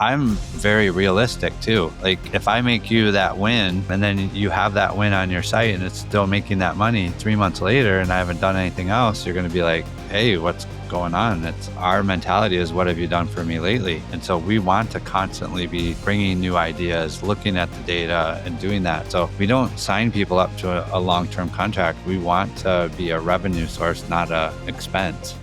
I'm very realistic too. Like if I make you that win and then you have that win on your site and it's still making that money 3 months later and I haven't done anything else, you're going to be like, hey, what's going on? It's our mentality is, what have you done for me lately? And so we want to constantly be bringing new ideas, looking at the data and doing that. So we don't sign people up to a long-term contract. We want to be a revenue source, not a expense.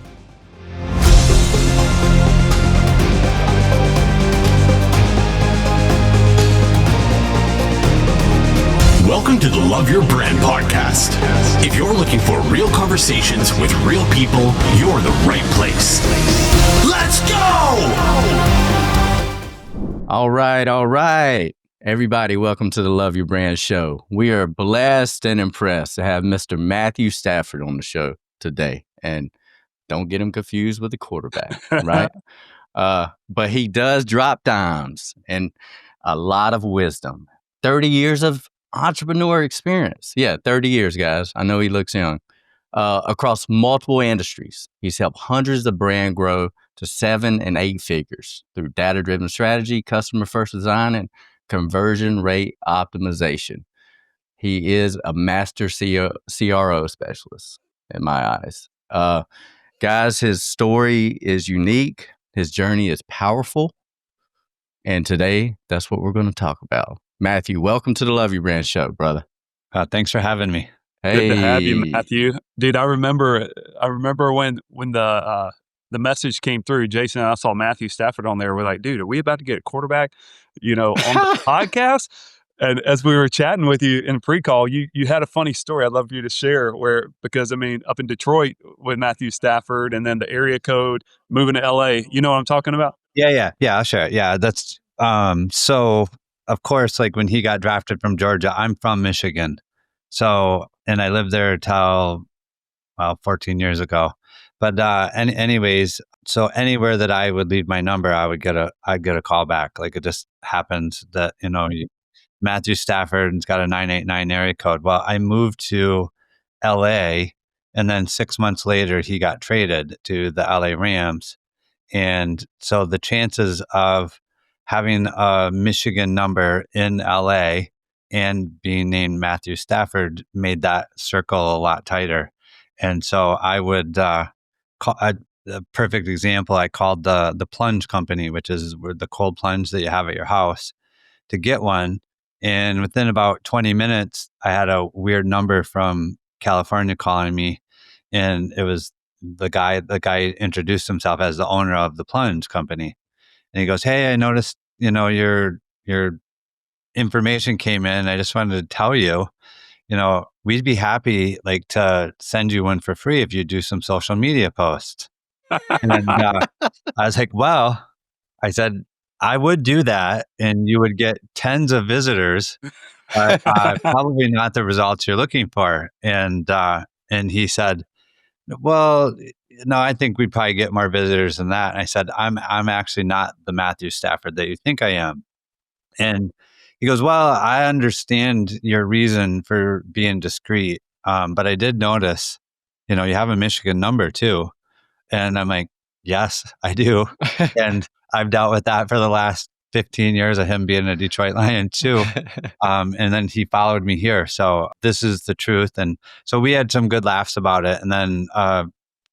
Welcome to the Love Your Brand podcast. If you're looking for real conversations with real people, you're the right place. Let's go! All right. Everybody, welcome to the Love Your Brand show. We are blessed and impressed to have Mr. Matthew Stafford on the show today. And don't get him confused with the quarterback, right? But he does drop dimes and a lot of wisdom. 30 years of entrepreneur experience. Yeah, 30 years, guys. I know he looks young. Across multiple industries. He's helped hundreds of brands grow to 7 and 8 figures through data-driven strategy, customer-first design, and conversion rate optimization. He is a master CRO specialist in my eyes. Guys, his story is unique. His journey is powerful. And today, that's what we're going to talk about. Matthew, welcome to the Love Your Brand show, brother. Thanks for having me. Good to have you, Matthew. Dude, I remember when the message came through, Jason and I saw Matthew Stafford on there. We're like, dude, are we about to get a quarterback, on the podcast? And as we were chatting with you in pre-call, you had a funny story I'd love for you to share because up in Detroit with Matthew Stafford and then the area code moving to LA, you know what I'm talking about? Yeah, I'll share it. Yeah, that's, so of course, like when he got drafted from Georgia, I'm from Michigan. So, and I lived there till 14 years ago. But anyways, so anywhere that I would leave my number, I'd get a call back. Like it just happens that, Matthew Stafford has got a 989 area code. Well, I moved to LA and then 6 months later, he got traded to the LA Rams. And so the chances of having a Michigan number in LA and being named Matthew Stafford made that circle a lot tighter. And so I would call a perfect example. I called the plunge company, which is the cold plunge that you have at your house, to get one. And within about 20 minutes, I had a weird number from California calling me, and it was the guy introduced himself as the owner of the plunge company. And he goes, "Hey, I noticed, your information came in. I just wanted to tell you, we'd be happy to send you one for free if you do some social media posts." And I was like, well, I said, I would do that and you would get tens of visitors, but probably not the results you're looking for. And he said, well, no, I think we'd probably get more visitors than that. And I said, I'm actually not the Matthew Stafford that you think I am. And he goes, well, I understand your reason for being discreet, but I did notice, you have a Michigan number too. And I'm like, yes, I do. And I've dealt with that for the last 15 years of him being a Detroit Lion too. And then he followed me here. So this is the truth. And so we had some good laughs about it. And then a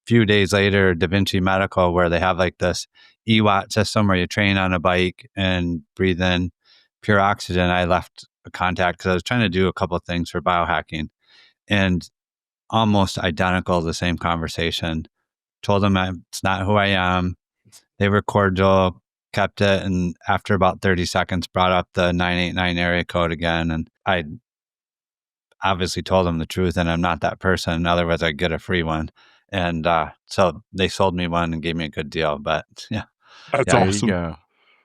few days later, Da Vinci Medical, where they have this EWAT system where you train on a bike and breathe in pure oxygen. I left a contact because I was trying to do a couple of things for biohacking, and almost identical, the same conversation. Told them it's not who I am. They were cordial, kept it, and after about 30 seconds brought up the 989 area code again. And I obviously told them the truth, and I'm not that person. Otherwise, I'd get a free one. And so they sold me one and gave me a good deal. But yeah. That's awesome.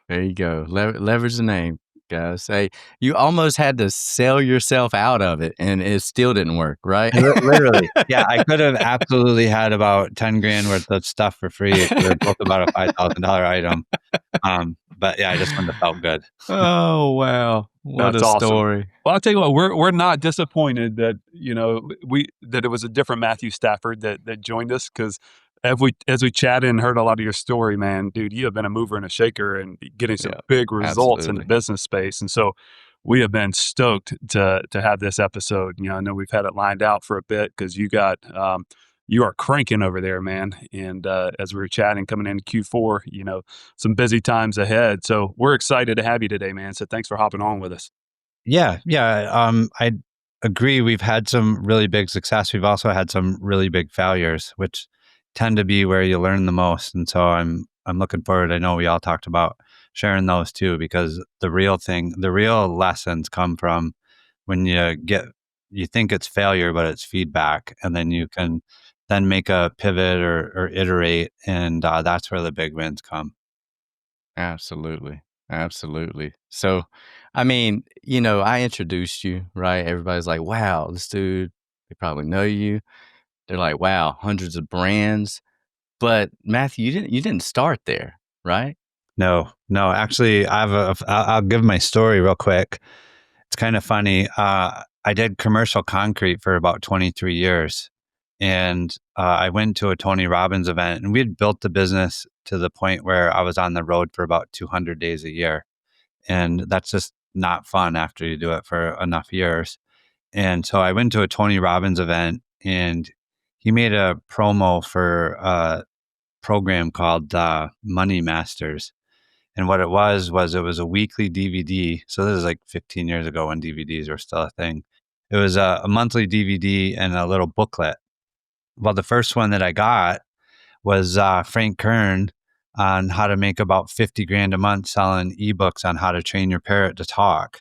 There you go. Leverage the name, guys. Hey, you almost had to sell yourself out of it, and it still didn't work, right? Literally. Yeah, I could have absolutely had about 10 grand worth of stuff for free. It was both about a $5,000 item. But yeah, I just wouldn't have felt good. Oh, wow. What That's a awesome. story. Well, I'll tell you what, we're not disappointed that, that it was a different Matthew Stafford that joined us, because as we chatted and heard a lot of your story, man, dude, you have been a mover and a shaker and getting some Yeah, big results in the absolutely. business space. And so we have been stoked to have this episode. I know we've had it lined out for a bit because you are cranking over there, man. And as we were chatting coming into Q4, some busy times ahead. So we're excited to have you today, man. So thanks for hopping on with us. Yeah, yeah. I agree. We've had some really big success. We've also had some really big failures, which tend to be where you learn the most. And so I'm looking forward. I know we all talked about sharing those too, because the real lessons come from when you think it's failure, but it's feedback, and then you can then make a pivot or iterate, and that's where the big wins come. Absolutely. Absolutely. So, I mean, I introduced you, right? Everybody's like, wow, this dude, they probably know you. They're like, wow, hundreds of brands. But Matthew, you didn't start there, right? No, no, actually, I'll give my story real quick. It's kind of funny. I did commercial concrete for about 23 years. And I went to a Tony Robbins event, and we had built the business to the point where I was on the road for about 200 days a year. And that's just not fun after you do it for enough years. And so I went to a Tony Robbins event, and he made a promo for a program called Money Masters. And what it was a weekly DVD. So this is like 15 years ago when DVDs were still a thing. It was a monthly DVD and a little booklet. Well, the first one that I got was Frank Kern on how to make about 50 grand a month selling ebooks on how to train your parrot to talk.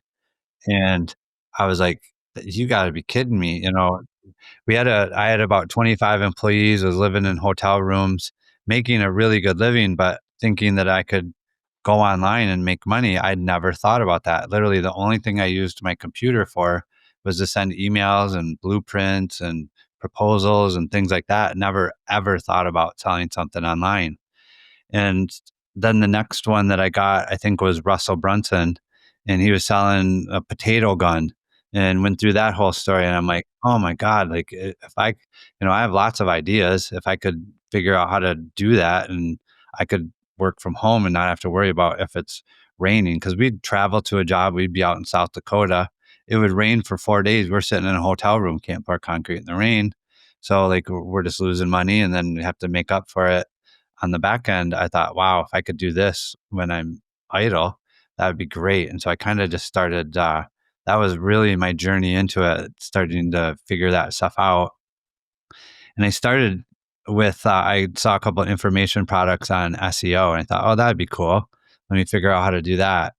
And I was like, you got to be kidding me. I had about 25 employees, was living in hotel rooms, making a really good living, but thinking that I could go online and make money. I'd never thought about that. Literally, the only thing I used my computer for was to send emails and blueprints and proposals and things like that. Never ever thought about selling something online. And then the next one that I got, I think, was Russell Brunson, and he was selling a potato gun, and went through that whole story. And I'm like, oh my God, like if I have lots of ideas. If I could figure out how to do that, and I could work from home and not have to worry about if it's raining, because we'd travel to a job, we'd be out in South Dakota. It would rain for 4 days. We're sitting in a hotel room, can't pour concrete in the rain. So like we're just losing money, and then we have to make up for it on the back end. I thought, wow, if I could do this when I'm idle, that would be great. And so I kind of just started, that was really my journey into it, starting to figure that stuff out. And I started with, I saw a couple of information products on SEO, and I thought, oh, that'd be cool. Let me figure out how to do that.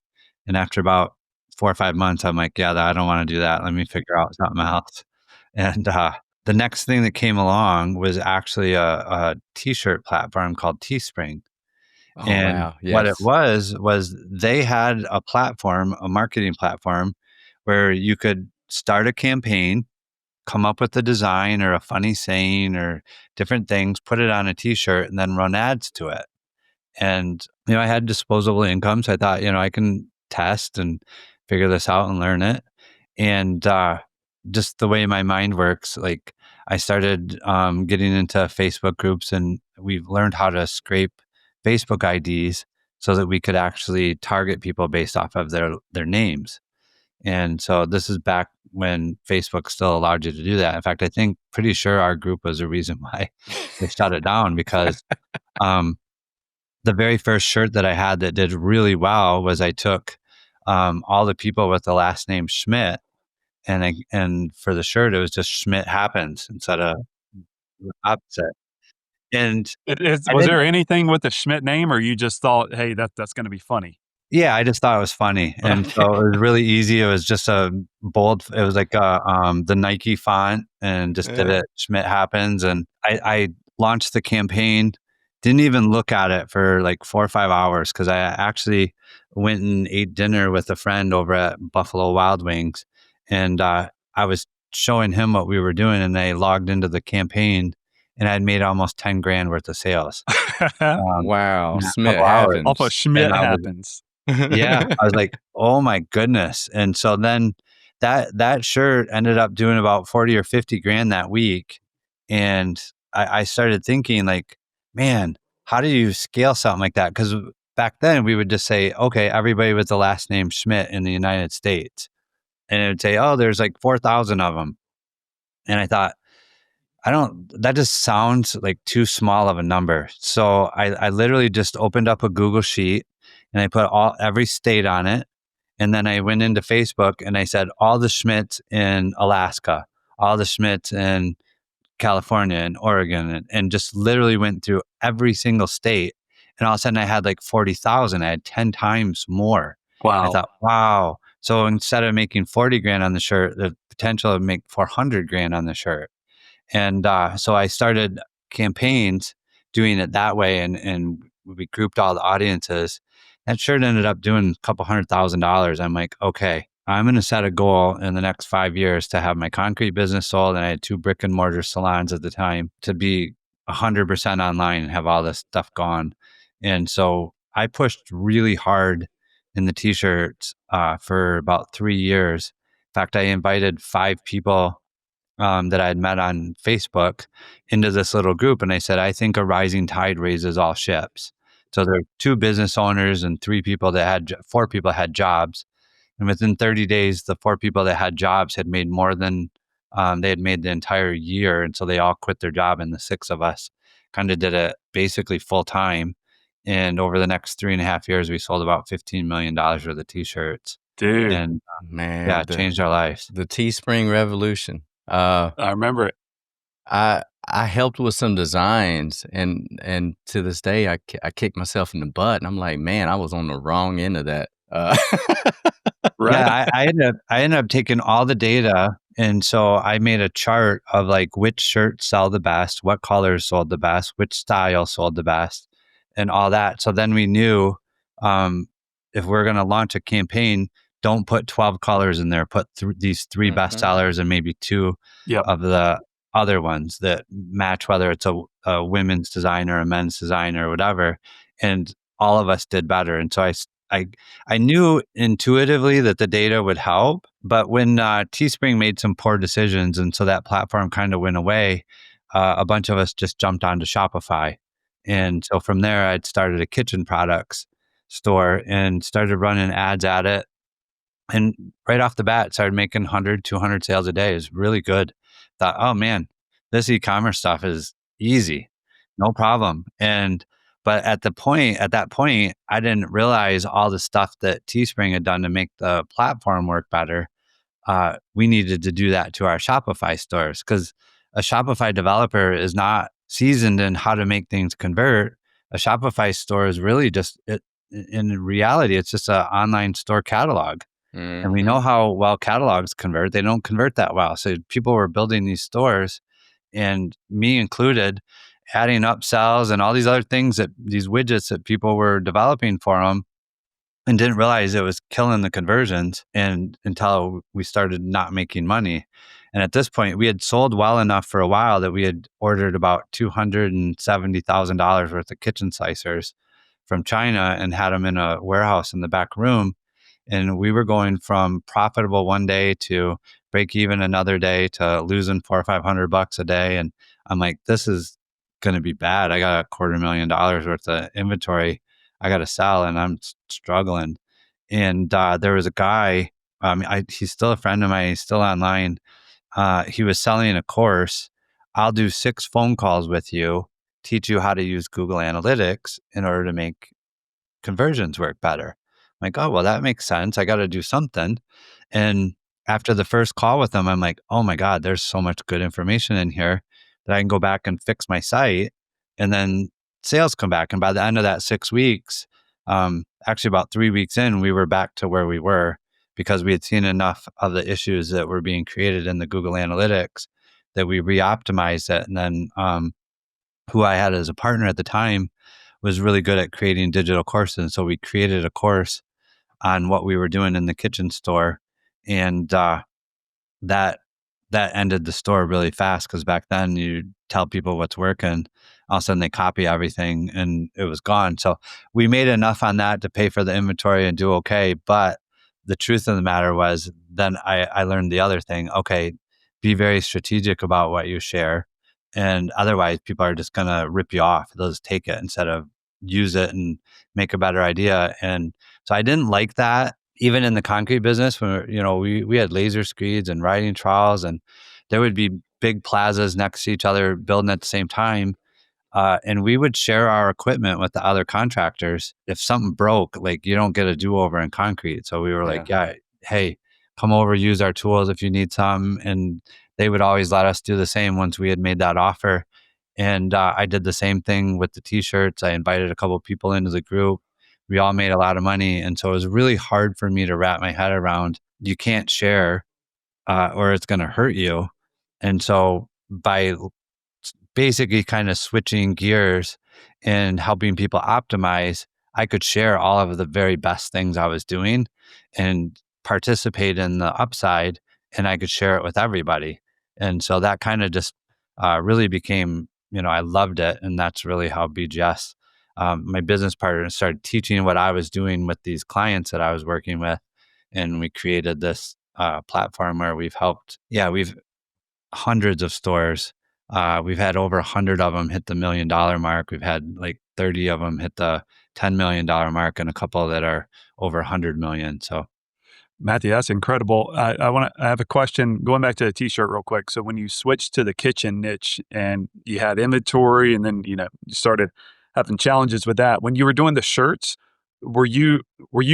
And after about 4 or 5 months, I'm like, yeah, I don't want to do that. Let me figure out something else. And the next thing that came along was actually a t-shirt platform called Teespring. Oh, And wow. what it Yes. was they had a platform, a marketing platform, where you could start a campaign, come up with a design or a funny saying or different things, put it on a t-shirt, and then run ads to it. And, I had disposable income. So I thought, I can test and figure this out and learn it. And just the way my mind works, like I started getting into Facebook groups, and we've learned how to scrape Facebook IDs so that we could actually target people based off of their names. And so this is back when Facebook still allowed you to do that. In fact, I think pretty sure our group was the reason why they shut it down, because um, the very first shirt that I had that did really well was I took all the people with the last name Schmidt, and for the shirt it was just Schmidt happens instead of the opposite. And I Was didn't. there anything with the Schmidt name, or you just thought, hey, that's going to be funny? Yeah, I just thought it was funny, and so Okay. it was really easy. It was just a bold. It was like the Nike font, and just did Yeah. it. Schmidt happens, and I launched the campaign. Didn't even look at it for like 4 or 5 hours, because I actually went and ate dinner with a friend over at Buffalo Wild Wings, and I was showing him what we were doing, and I logged into the campaign, and I'd made almost 10 grand worth of sales Wow. in a Smith couple hours, Off of happens. and Schmidt I was. happens. Yeah, I was like, "Oh my goodness." And so then that shirt ended up doing about 40 or 50 grand that week. And I started thinking, like, man, how do you scale something like that? Because back then we would just say, okay, everybody with the last name Schmidt in the United States. And it would say, oh, there's like 4,000 of them. And I thought, that just sounds like too small of a number. So I literally just opened up a Google sheet and I put every state on it. And then I went into Facebook and I said, all the Schmidts in Alaska, all the Schmidts in California and Oregon, and just literally went through every single state. And all of a sudden I had like 40,000. I had 10 times more. Wow. I thought, wow. So instead of making 40 grand on the shirt, the potential to make 400 grand on the shirt. And so I started campaigns doing it that way, and we grouped all the audiences. That shirt ended up doing a couple $100,000. I'm like, okay, I'm going to set a goal in the next 5 years to have my concrete business sold. And I had 2 brick and mortar salons at the time, to be 100% online and have all this stuff gone. And so I pushed really hard in the t-shirts for about 3 years. In fact, I invited 5 people that I had met on Facebook into this little group. And I said, I think a rising tide raises all ships. So there were 2 business owners and 4 people had jobs. And within 30 days, the 4 people that had jobs had made more than they had made the entire year. And so they all quit their job. And the 6 of us kind of did it basically full time. And over the next 3.5 years, we sold about $15 million worth of t-shirts. Dude. And Man, yeah, it changed our lives. the Teespring revolution. I remember it. I helped with some designs, and to this day, I kick myself in the butt, and I'm like, man, I was on the wrong end of that. Right. Yeah, I ended up taking all the data, and so I made a chart of like which shirts sell the best, what colors sold the best, which style sold the best, and all that. So then we knew if we're going to launch a campaign, don't put 12 colors in there. Put these 3 best sellers and maybe 2 Yep. of the other ones that match, whether it's a women's design or a men's design or whatever. And all of us did better. And so I knew intuitively that the data would help. But when Teespring made some poor decisions, and so that platform kind of went away, a bunch of us just jumped onto Shopify. And so from there, I'd started a kitchen products store and started running ads at it. And right off the bat, started making 100, 200 sales a day. Is really good. Thought, oh man, this e-commerce stuff is easy, no problem. But at that point, I didn't realize all the stuff that Teespring had done to make the platform work better. We needed to do that to our Shopify stores, because a Shopify developer is not seasoned in how to make things convert. A Shopify store is really in reality, it's just an online store catalog. And we know how well catalogs convert. They don't convert that well. So people were building these stores, and me included, adding upsells and all these other things, these widgets that people were developing for them, and didn't realize it was killing the conversions until we started not making money. And at this point, we had sold well enough for a while that we had ordered about $270,000 worth of kitchen slicers from China and had them in a warehouse in the back room. And we were going from profitable one day to break even another day to losing $400 or $500 a day. And I'm like, this is going to be bad. I got $250,000 worth of inventory I got to sell, and I'm struggling. And there was a guy, he's still a friend of mine. He's still online. He was selling a course. I'll do 6 phone calls with you, teach you how to use Google Analytics in order to make conversions work better. I'm like, oh, well, that makes sense. I got to do something. And after the first call with them, I'm like, oh my God, there's so much good information in here that I can go back and fix my site. And then sales come back. And by the end of that 6 weeks, actually about 3 weeks in, we were back to where we were, because we had seen enough of the issues that were being created in the Google Analytics that we re-optimized it. And then who I had as a partner at the time was really good at creating digital courses. And so we created a course on what we were doing in the kitchen store. And that ended the store really fast, because back then you tell people what's working, all of a sudden they copy everything and it was gone. So we made enough on that to pay for the inventory and do okay. But the truth of the matter was, then I learned the other thing. Okay, be very strategic about what you share. And otherwise, people are just going to rip you off. They'll just take it instead of use it and make a better idea. And so I didn't like that. Even in the concrete business, when we had laser screeds and riding trowels, and there would be big plazas next to each other building at the same time. And we would share our equipment with the other contractors. If something broke, like, you don't get a do-over in concrete. So we were like, yeah, hey, come over, use our tools if you need some. And they would always let us do the same once we had made that offer. And I did the same thing with the t-shirts. I invited a couple of people into the group. We all made a lot of money. And so it was really hard for me to wrap my head around, you can't share or it's going to hurt you. And so by basically kind of switching gears and helping people optimize, I could share all of the very best things I was doing and participate in the upside, and I could share it with everybody. And so that kind of just really became, I loved it. And that's really how BGS, my business partner, started teaching what I was doing with these clients that I was working with. And we created this platform where we've hundreds of stores. We've had over 100 of them hit the $1 million mark. We've had like 30 of them hit the $10 million mark, and a couple that are over 100 million. So, Matthew, that's incredible. I have a question going back to the t-shirt real quick. So when you switched to the kitchen niche and you had inventory, and then, you started having challenges with that, when you were doing the shirts, were you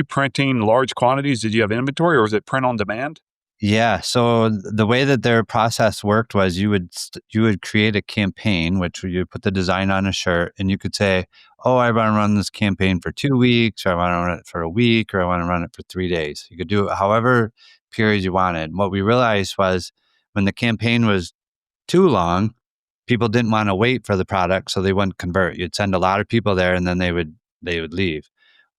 printing large quantities? Did you have inventory, or was it print on demand? yeah. So the way that their process worked was you would create a campaign, which you put the design on a shirt, and you could say, oh, I want to run this campaign for 2 weeks, or I want to run it for a week, or I want to run it for 3 days. You could do it however period you wanted. What we realized was when the campaign was too long, people didn't want to wait for the product, so they wouldn't convert. You'd send a lot of people there, and then they would leave.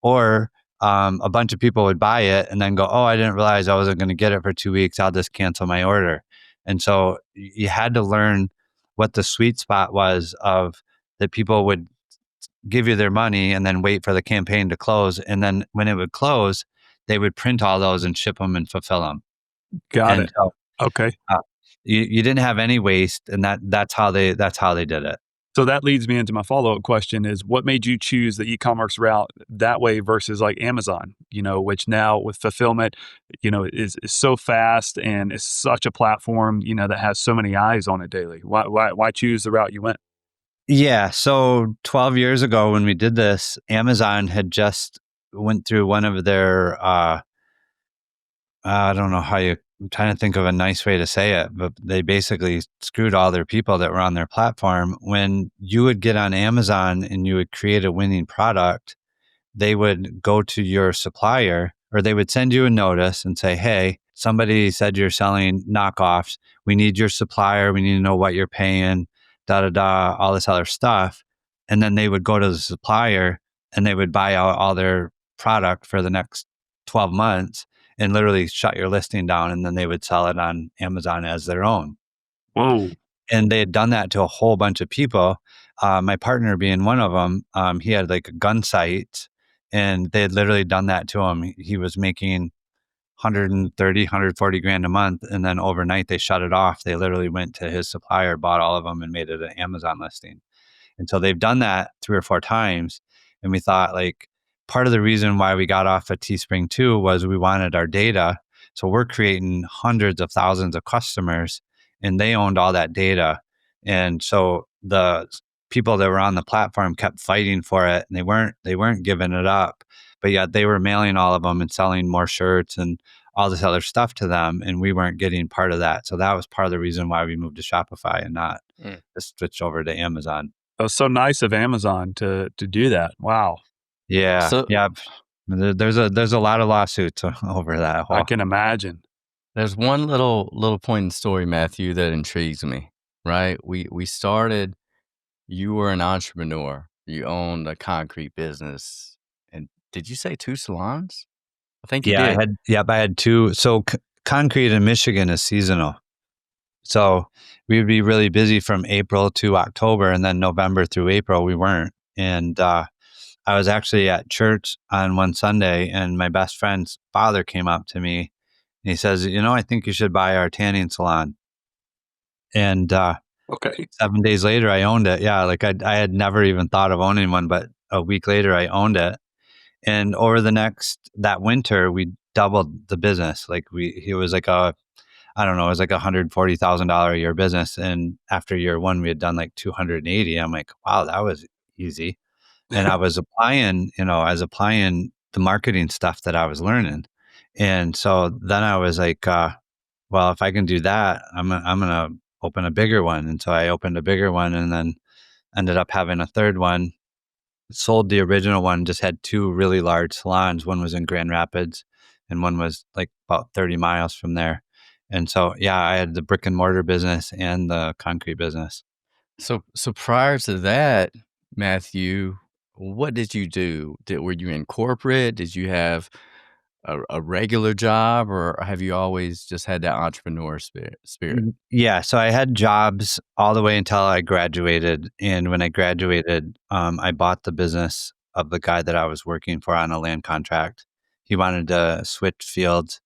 Or a bunch of people would buy it and then go, oh, I didn't realize I wasn't going to get it for 2 weeks. I'll just cancel my order. And so you had to learn what the sweet spot was of that people would give you their money and then wait for the campaign to close. And then when it would close, they would print all those and ship them and fulfill them. Got And it. so Okay. you didn't have any waste, and that's how they did it. So that leads me into my follow-up question is, what made you choose the e-commerce route that way versus like Amazon, which now with fulfillment, is so fast and is such a platform, that has so many eyes on it daily. Why choose the route you went? Yeah. So 12 years ago when we did this, Amazon had just went through one of their, I don't know I'm trying to think of a nice way to say it, but they basically screwed all their people that were on their platform. When you would get on Amazon and you would create a winning product, they would go to your supplier, or they would send you a notice and say, hey, somebody said you're selling knockoffs. We need your supplier. We need to know what you're paying, all this other stuff. And then they would go to the supplier and they would buy out all their product for the next 12 months and literally shut your listing down. And then they would sell it on Amazon as their own. Whoa. And they had done that to a whole bunch of people. My partner being one of them, he had like a gun site, and they had literally done that to him. He was making 130, 140 grand a month. And then overnight they shut it off. They literally went to his supplier, bought all of them, and made it an Amazon listing. And so they've done that 3 or 4 times. And we thought, like, part of the reason why we got off at Teespring too was we wanted our data. So we're creating hundreds of thousands of customers, and they owned all that data. And so the people that were on the platform kept fighting for it, and they weren't giving it up, but yet they were mailing all of them and selling more shirts and all this other stuff to them. And we weren't getting part of that. So that was part of the reason why we moved to Shopify and not just switch over to Amazon. That was so nice of Amazon to do that. Wow. Yeah. So- yeah. There's a lot of lawsuits over that. I can imagine. There's one little point in the story, Matthew, that intrigues me, right? We started, you were an entrepreneur. You owned a concrete business. And did you say 2 salons? I think you did. I had 2. So concrete in Michigan is seasonal. So we would be really busy from April to October, and then November through April, we weren't. And I was actually at church on one Sunday, and my best friend's father came up to me, and he says, I think you should buy our tanning salon. And Okay. 7 days later, I owned it. Yeah, like I had never even thought of owning one, but a week later, I owned it. And over that winter, we doubled the business. Like it was like I don't know, it was like $140,000 a year business. And after year one, we had done like 280. I'm like, wow, that was easy. And I was applying the marketing stuff that I was learning. And so then I was like, well, if I can do that, I'm going to open a bigger one. And so I opened a bigger one and then ended up having a third one. Sold the original one, just had two really large salons. One was in Grand Rapids and one was like about 30 miles from there. And so, yeah, I had the brick and mortar business and the concrete business. So prior to that, Matthew, what did you do? Were you in corporate? Did you have a regular job, or have you always just had that entrepreneur spirit? Yeah, so I had jobs all the way until I graduated. And when I graduated, I bought the business of the guy that I was working for on a land contract. He wanted to switch fields,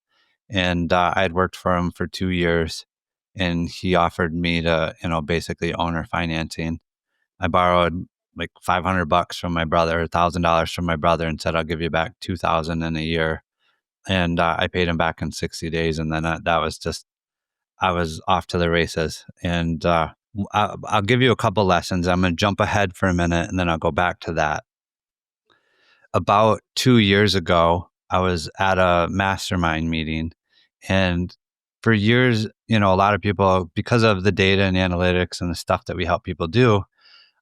and I had worked for him for 2 years, and he offered me to, basically owner financing. I borrowed like $500 from my brother, $1,000 from my brother, and said I'll give you back 2,000 in a year. And I paid him back in 60 days, and then that was just I was off to the races. And I'll give you a couple lessons. I'm going to jump ahead for a minute, and then I'll go back to that. About 2 years ago, I was at a mastermind meeting, and for years, a lot of people, because of the data and analytics and the stuff that we help people do,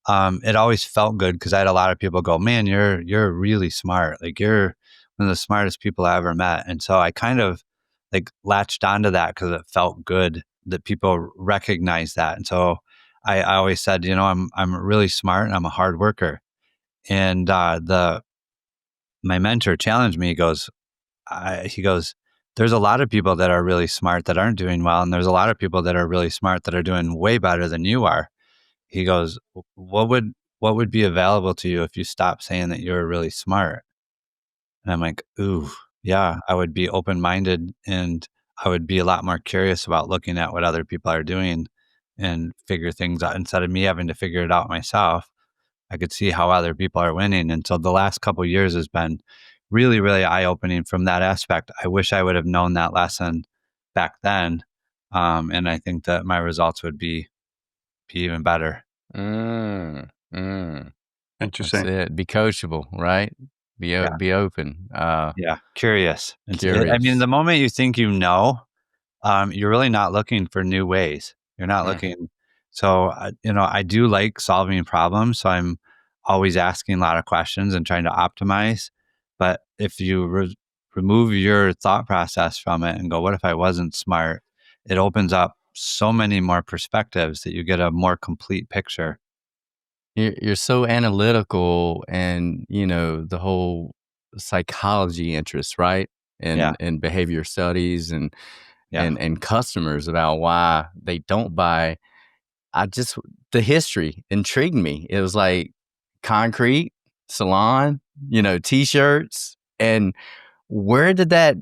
it always felt good because I had a lot of people go, "Man, you're really smart. Like you're one of the smartest people I ever met." And so I kind of like latched onto that because it felt good that people recognize that. And so I always said, I'm really smart and I'm a hard worker. And the my mentor challenged me. He goes, "There's a lot of people that are really smart that aren't doing well, and there's a lot of people that are really smart that are doing way better than you are." He goes, what would be available to you if you stopped saying that you're really smart?" And I'm like, ooh, yeah, I would be open-minded and I would be a lot more curious about looking at what other people are doing and figure things out instead of me having to figure it out myself. I could see how other people are winning. And so the last couple of years has been really, really eye-opening from that aspect. I wish I would have known that lesson back then. And I think that my results would be even better. Mm, mm. That's Interesting. it. Be coachable, right? Yeah. Be open. Yeah. Curious. I mean, Curious. the moment you think you're really not looking for new ways. You're not Mm. looking. So, I do like solving problems. So I'm always asking a lot of questions and trying to optimize. But if you remove your thought process from it and go, what if I wasn't smart? It opens up so many more perspectives that you get a more complete picture. You're so analytical, and the whole psychology interest, right? Yeah. And behavior studies and Yeah. and customers about why they don't buy. The history intrigued me. It was like concrete, salon, t-shirts. And where did that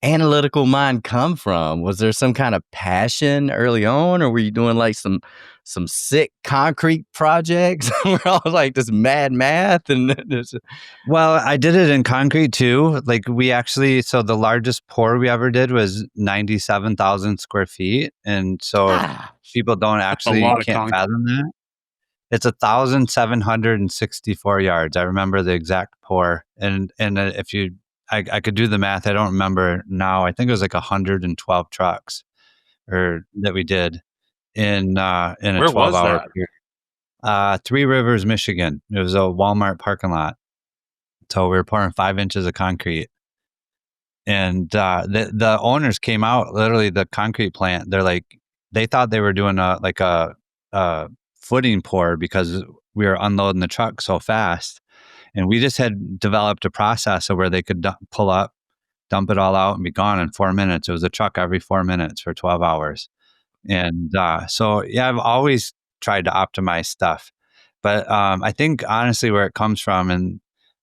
analytical mind come from? Was there some kind of passion early on, or were you doing like some sick concrete projects where I was like this mad math and this? Well, I did it in concrete too. Like so the largest pour we ever did was 97,000 square feet. And so if Ah, people don't A lot of can't concrete. fathom that, it's 1,764 yards. I remember the exact pour. And if I could do the math. I don't remember now. I think it was like 112 trucks or that we did in a Where was 12-hour that? period. Three Rivers, Michigan. It was a Walmart parking lot. So we were pouring 5 inches of concrete, and the owners came out. Literally, the concrete plant. They're like, they thought they were doing a footing pour because we were unloading the truck so fast, and we just had developed a process where they could pull up, dump it all out, and be gone in 4 minutes. It was a truck every 4 minutes for 12 hours. And so, yeah, I've always tried to optimize stuff. But I think honestly, where it comes from, and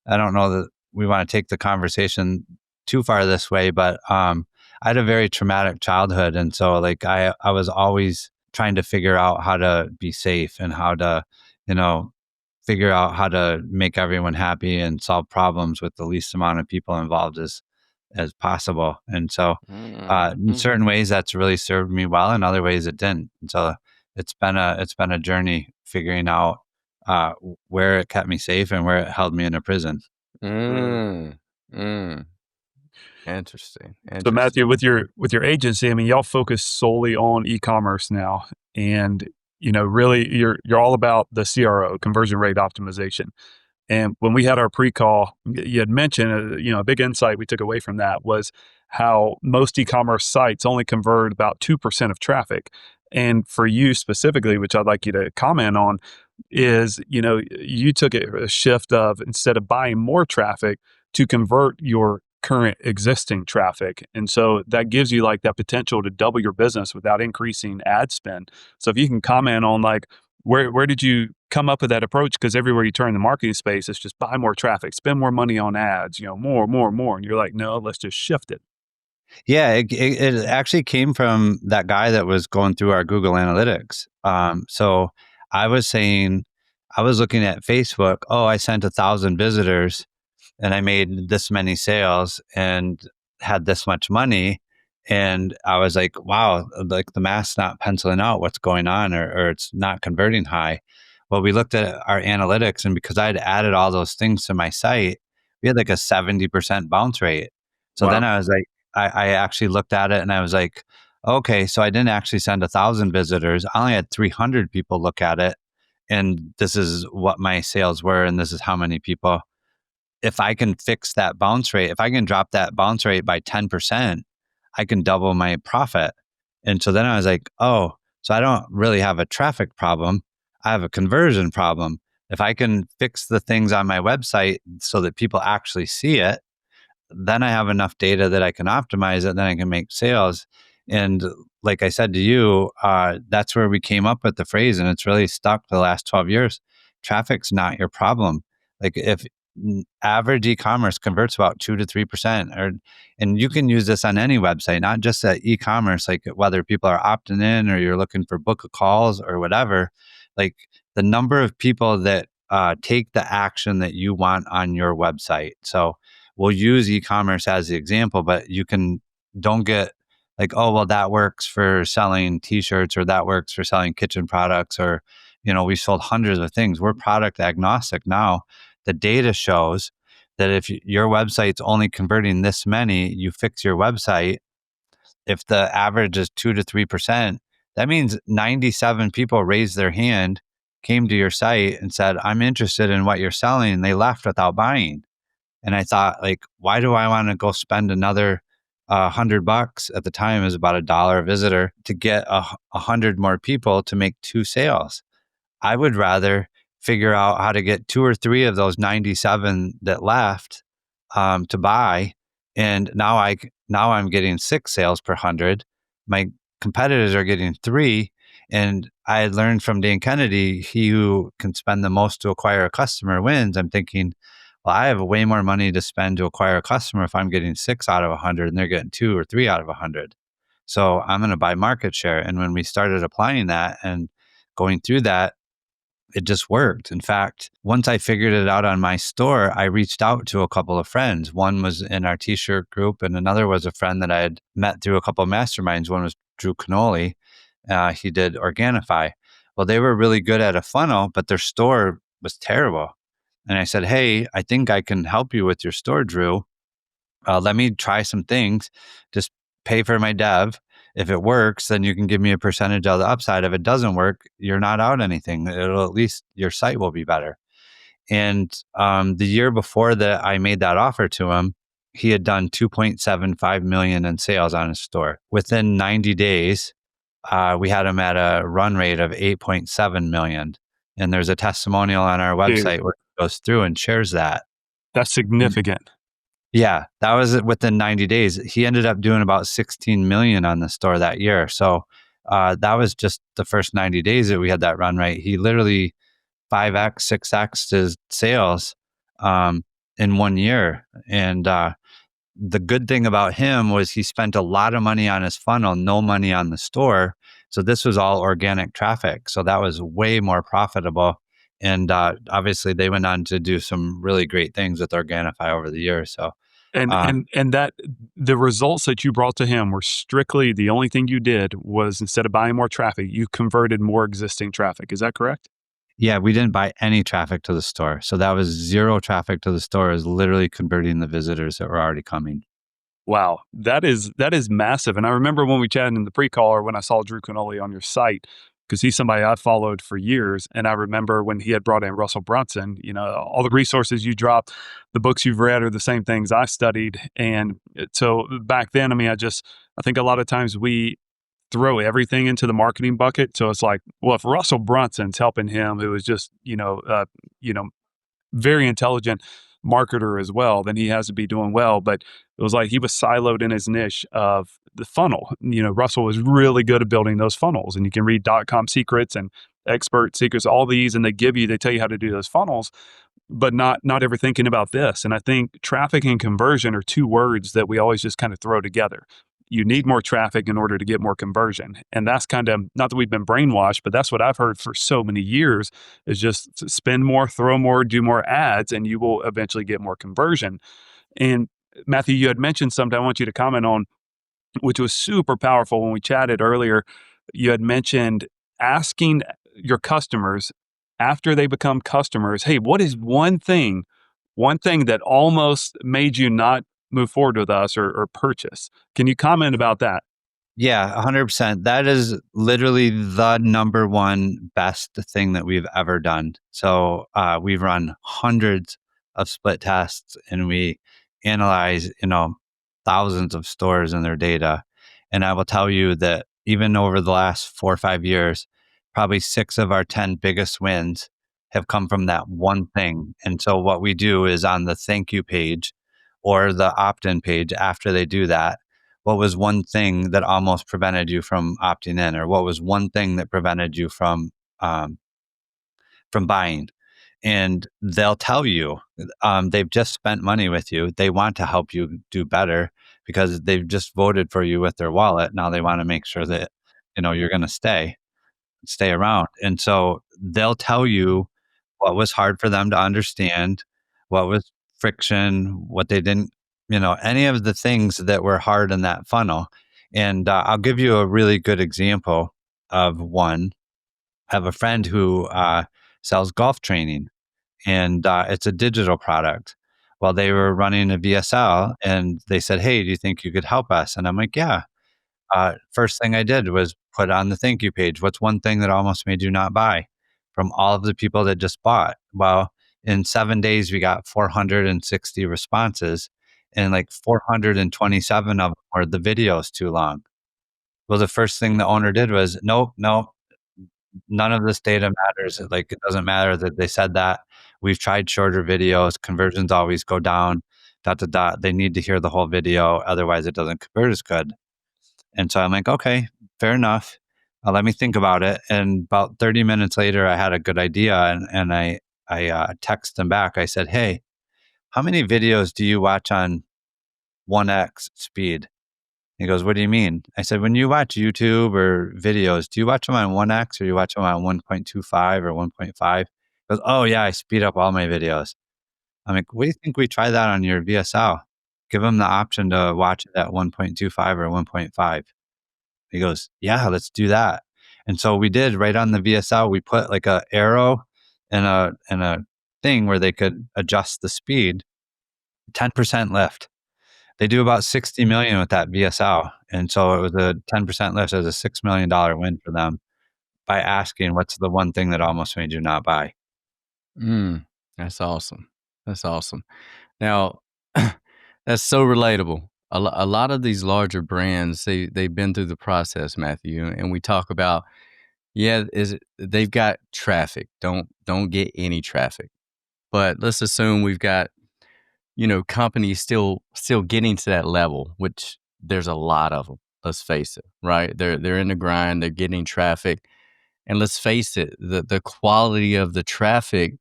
I don't know that we want to take the conversation too far this way, but I had a very traumatic childhood. And so, like, I was always trying to figure out how to be safe and how to, figure out how to make everyone happy and solve problems with the least amount of people involved as possible. And so, in certain ways, that's really served me well. In other ways, it didn't. And so, it's been a journey figuring out where it kept me safe and where it held me in a prison. Interesting. So Matthew, with your agency, I mean, y'all focus solely on e-commerce now, and really, you're all about the CRO, conversion rate optimization. And when we had our pre-call, you had mentioned, a big insight we took away from that was how most e-commerce sites only convert about 2% of traffic. And for you specifically, which I'd like you to comment on, is, you took a shift of, instead of buying more traffic, to convert your current existing traffic. And so that gives you like that potential to double your business without increasing ad spend. So if you can comment on like, where did you come up with that approach? Because everywhere you turn in the marketing space, it's just buy more traffic, spend more money on ads, more. And you're like, no, let's just shift it. Yeah, it actually came from that guy that was going through our Google Analytics. So I was saying, I was looking at Facebook. Oh, I sent 1,000 visitors and I made this many sales and had this much money. And I was like, wow, like the math's not penciling out what's going on, or it's not converting high. Well, we looked at our analytics, and because I had added all those things to my site, we had like a 70% bounce rate. So then I was like, I actually looked at it and I was like, okay, so I didn't actually send 1,000 visitors. I only had 300 people look at it. And this is what my sales were. And this is how many people. If I can fix that bounce rate, if I can drop that bounce rate by 10%, I can double my profit. And so then I was like, oh, so I don't really have a traffic problem. I have a conversion problem. If I can fix the things on my website so that people actually see it, then I have enough data that I can optimize it. Then I can make sales. And like I said to you, that's where we came up with the phrase, and it's really stuck the last 12 years. Traffic's not your problem. Like if average e-commerce converts about 2 to 3%, and you can use this on any website, not just at e-commerce, like whether people are opting in or you're looking for book of calls or whatever, like the number of people that take the action that you want on your website. So we'll use e-commerce as the example, but don't get like, oh, well, that works for selling t-shirts, or that works for selling kitchen products, or, we sold hundreds of things. We're product agnostic now. The data shows that if your website's only converting this many, you fix your website. If the average is 2 to 3%, that means 97 people raised their hand, came to your site and said, I'm interested in what you're selling. And they left without buying. And I thought, like, why do I want to go spend another $100? At the time, it was about $1 a visitor to get 100 more people to make 2 sales. I would rather figure out how to get 2 or 3 of those 97 that left to buy. And now I'm getting 6 sales per 100. My competitors are getting 3. And I had learned from Dan Kennedy, he who can spend the most to acquire a customer wins. I'm thinking, well, I have way more money to spend to acquire a customer if I'm getting 6 out of 100 and they're getting 2 or 3 out of 100. So I'm going to buy market share. And when we started applying that and going through that, it just worked. In fact, once I figured it out on my store, I reached out to a couple of friends. One was in our t-shirt group, and another was a friend that I had met through a couple of masterminds. One was Drew Canole. He did Organifi. Well, they were really good at a funnel, but their store was terrible. And I said, hey, I think I can help you with your store, Drew. Let me try some things. Just pay for my dev. If it works, then you can give me a percentage of the upside. If it doesn't work, you're not out anything. It'll at least your site will be better. And the year before that I made that offer to him, he had done 2.75 million in sales on his store. Within 90 days, we had him at a run rate of 8.7 million. And there's a testimonial on our website where it goes through and shares that. That's significant. Yeah, that was within 90 days. He ended up doing about 16 million on the store that year. So that was just the first 90 days that we had that run rate. He literally 5x, 6x his sales in 1 year. And the good thing about him was he spent a lot of money on his funnel, no money on the store. So this was all organic traffic. So that was way more profitable. And obviously, they went on to do some really great things with Organifi over the years. So, uh, And that the results that you brought to him were strictly the only thing you did was instead of buying more traffic, you converted more existing traffic. Is that correct? yeah, we didn't buy any traffic to the store. So that was zero traffic to the store, is literally converting the visitors that were already coming. Wow, that is massive. And I remember when we chatted in the pre-call or when I saw Drew Canole on your site, because he's somebody I followed for years. And I remember when he had brought in Russell Brunson, all the resources you dropped, the books you've read are the same things I studied. And so back then, I mean, I think a lot of times we throw everything into the marketing bucket. So it's like, well, if Russell Brunson's helping him, who is just, very intelligent marketer as well, then he has to be doing well. But it was like he was siloed in his niche of the funnel. Russell was really good at building those funnels, and you can read .com secrets and expert secrets, all these, and they tell you how to do those funnels, but not ever thinking about this. And I think traffic and conversion are two words that we always just kind of throw together. You need more traffic in order to get more conversion. And that's kind of, not that we've been brainwashed, but that's what I've heard for so many years, is just spend more, throw more, do more ads, and you will eventually get more conversion. And Matthew, you had mentioned something I want you to comment on, which was super powerful when we chatted earlier. You had mentioned asking your customers after they become customers, hey, what is one thing that almost made you not move forward with us or purchase? Can you comment about that? Yeah, 100%. That is literally the number one best thing that we've ever done. So we've run hundreds of split tests, and we analyze, thousands of stores and their data. And I will tell you that even over the last 4 or 5 years, probably 6 of our 10 biggest wins have come from that one thing. And so what we do is on the thank you page or the opt-in page after they do that, what was one thing that almost prevented you from opting in, or what was one thing that prevented you um, from buying? And they'll tell you, they've just spent money with you. They want to help you do better because they've just voted for you with their wallet. Now they want to make sure that you're going to stay around. And so they'll tell you what was hard for them to understand, what was friction, what they didn't, any of the things that were hard in that funnel. And I'll give you a really good example of one. I have a friend who sells golf training, and it's a digital product. Well, they were running a VSL, and they said, "Hey, do you think you could help us?" And I'm like, "Yeah." First thing I did was put on the thank you page, what's one thing that almost made you not buy, from all of the people that just bought? Well, in 7 days, we got 460 responses, and like 427 of them were the videos too long. Well, the first thing the owner did was, nope, nope, none of this data matters. Like, it doesn't matter that they said that. We've tried shorter videos. Conversions always go down, dot, dot, dot. They need to hear the whole video. Otherwise, it doesn't convert as good. And so I'm like, okay, fair enough. Let me think about it. And about 30 minutes later, I had a good idea, and I texted him back. I said, hey, how many videos do you watch on 1x speed? He goes, what do you mean? I said, when you watch YouTube or videos, do you watch them on 1x or you watch them on 1.25 or 1.5? He goes, oh yeah, I speed up all my videos. I'm like, what do you think we try that on your VSL? Give them the option to watch it at 1.25 or 1.5. He goes, yeah, let's do that. And so we did. Right on the VSL, we put like a arrow and a thing where they could adjust the speed. 10% lift. They do about 60 million with that VSL. And so it was a 10% lift. It was a $6 million win for them by asking, what's the one thing that almost made you not buy? That's awesome. That's awesome. Now, that's so relatable. A lot of these larger brands, they've been through the process, Matthew, and we talk about, they've got traffic. Don't get any traffic. But let's assume we've got, companies still getting to that level, which there's a lot of them. Let's face it, right? They're in the grind, they're getting traffic. And let's face it, the quality of the traffic,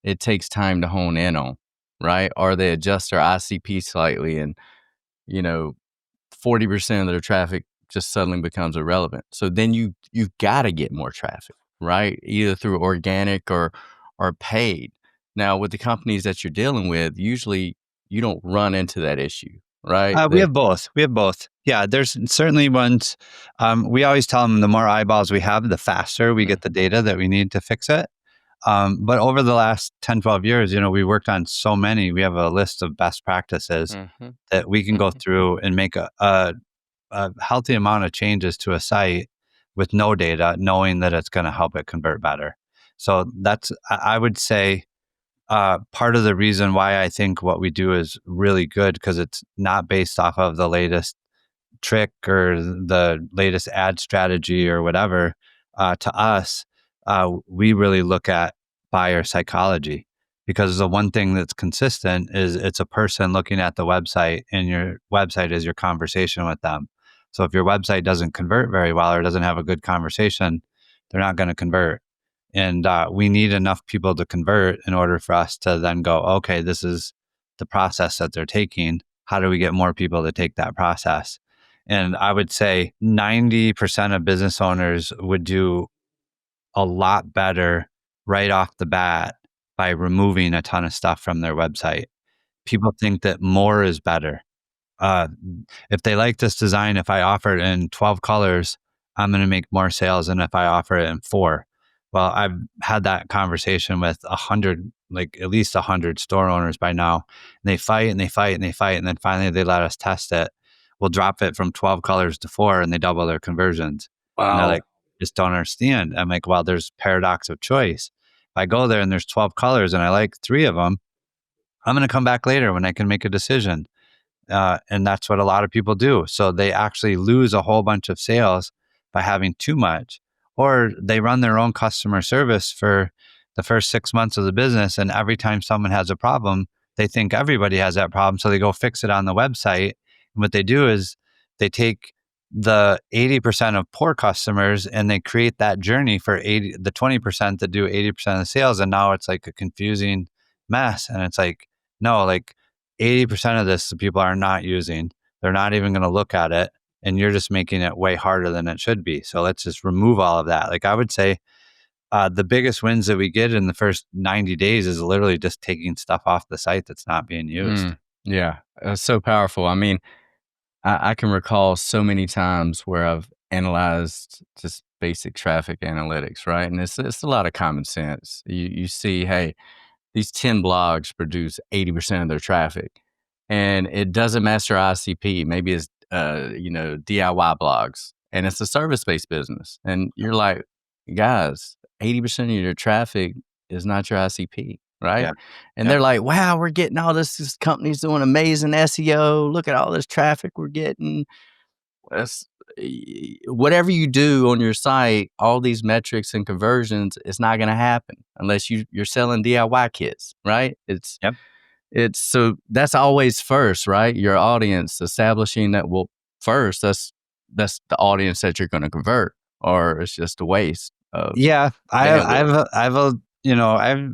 it takes time to hone in on, right? Or they adjust their ICP slightly and, 40% of their traffic just suddenly becomes irrelevant. So then you've got to get more traffic, right? Either through organic or paid. Now, with the companies that you're dealing with, usually you don't run into that issue, right? We have both. We have both. Yeah, there's certainly ones. We always tell them the more eyeballs we have, the faster we get the data that we need to fix it. But over the last 10, 12 years, we worked on so many. We have a list of best practices that we can go through and make a healthy amount of changes to a site with no data, knowing that it's going to help it convert better. So I would say, part of the reason why I think what we do is really good, because it's not based off of the latest trick or the latest ad strategy or whatever. To us, we really look at buyer psychology, because the one thing that's consistent is it's a person looking at the website, and your website is your conversation with them. So if your website doesn't convert very well or doesn't have a good conversation, they're not going to convert. And we need enough people to convert in order for us to then go, okay, this is the process that they're taking. How do we get more people to take that process? And I would say 90% of business owners would do a lot better right off the bat by removing a ton of stuff from their website. People think that more is better. If they like this design, if I offer it in 12 colors, I'm going to make more sales than if I offer it in 4. Well, I've had that conversation with 100, like at least 100 store owners by now. And they fight and they fight and they fight. And then finally they let us test it. We'll drop it from 12 colors to 4, and they double their conversions. And they're Wow. like, just don't understand. I'm like, well, there's paradox of choice. If I go there and there's 12 colors and I like 3 of them, I'm going to come back later when I can make a decision. And that's what a lot of people do. So they actually lose a whole bunch of sales by having too much, or they run their own customer service for the first 6 months of the business. And every time someone has a problem, they think everybody has that problem. So they go fix it on the website. And what they do is they take the 80% of poor customers and they create that journey for the 20% that do 80% of the sales. And now it's like a confusing mess. And it's like, no, like 80% of this the people are not using. They're not even going to look at it. And you're just making it way harder than it should be. So let's just remove all of that. Like I would say, the biggest wins that we get in the first 90 days is literally just taking stuff off the site that's not being used. Yeah, so powerful. I mean, I can recall so many times where I've analyzed just basic traffic analytics, right? And it's a lot of common sense. You see, hey, these 10 blogs produce 80% of their traffic, and it doesn't match their ICP. Maybe it's DIY blogs, and it's a service-based business. And you're like, guys, 80% of your traffic is not your ICP, right? Yeah. And they're like, wow, we're getting all this company's doing amazing SEO. Look at all this traffic we're getting. Whatever you do on your site, all these metrics and conversions, it's not going to happen unless you're selling DIY kits, right? It's so that's always first, right? Your audience, establishing that. Well, first, that's the audience that you're going to convert, or it's just a waste of. Yeah, I have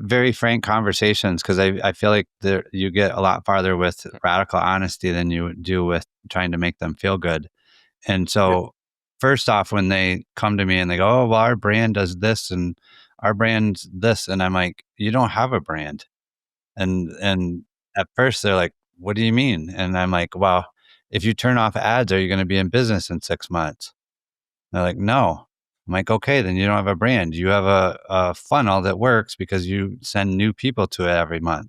very frank conversations, because I feel like you get a lot farther with radical honesty than you do with trying to make them feel good. And so first off, when they come to me and they go, oh, well, our brand does this and our brand's this. And I'm like, you don't have a brand. And at first they're like, what do you mean? And I'm like, well, if you turn off ads, are you going to be in business in 6 months? And they're like, no. I'm like, okay, then you don't have a brand. You have a funnel that works because you send new people to it every month.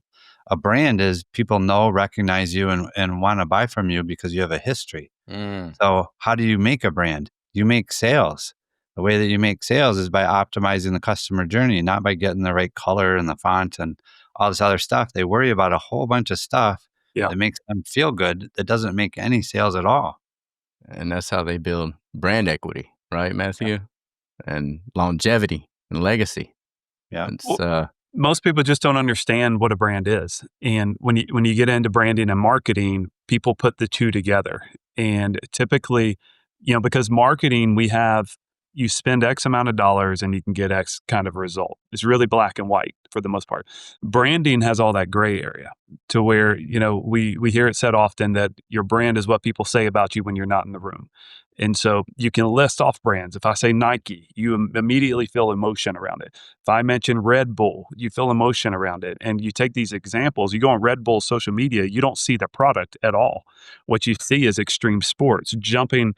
A brand is people recognize you and want to buy from you because you have a history. So how do you make a brand? You make sales. The way that you make sales is by optimizing the customer journey, not by getting the right color and the font and all this other stuff. They worry about a whole bunch of stuff that makes them feel good that doesn't make any sales at all. And that's how they build brand equity, right, Matthew? And longevity and legacy. Yeah. Most people just don't understand what a brand is. And when you get into branding and marketing, people put the two together. And typically, because marketing, you spend X amount of dollars and you can get X kind of result. It's really black and white. for the most part. Branding has all that gray area to where, we hear it said often that your brand is what people say about you when you're not in the room. And so you can list off brands. If I say Nike, you immediately feel emotion around it. If I mention Red Bull, you feel emotion around it. And you take these examples, you go on Red Bull's social media, you don't see the product at all. What you see is extreme sports, jumping,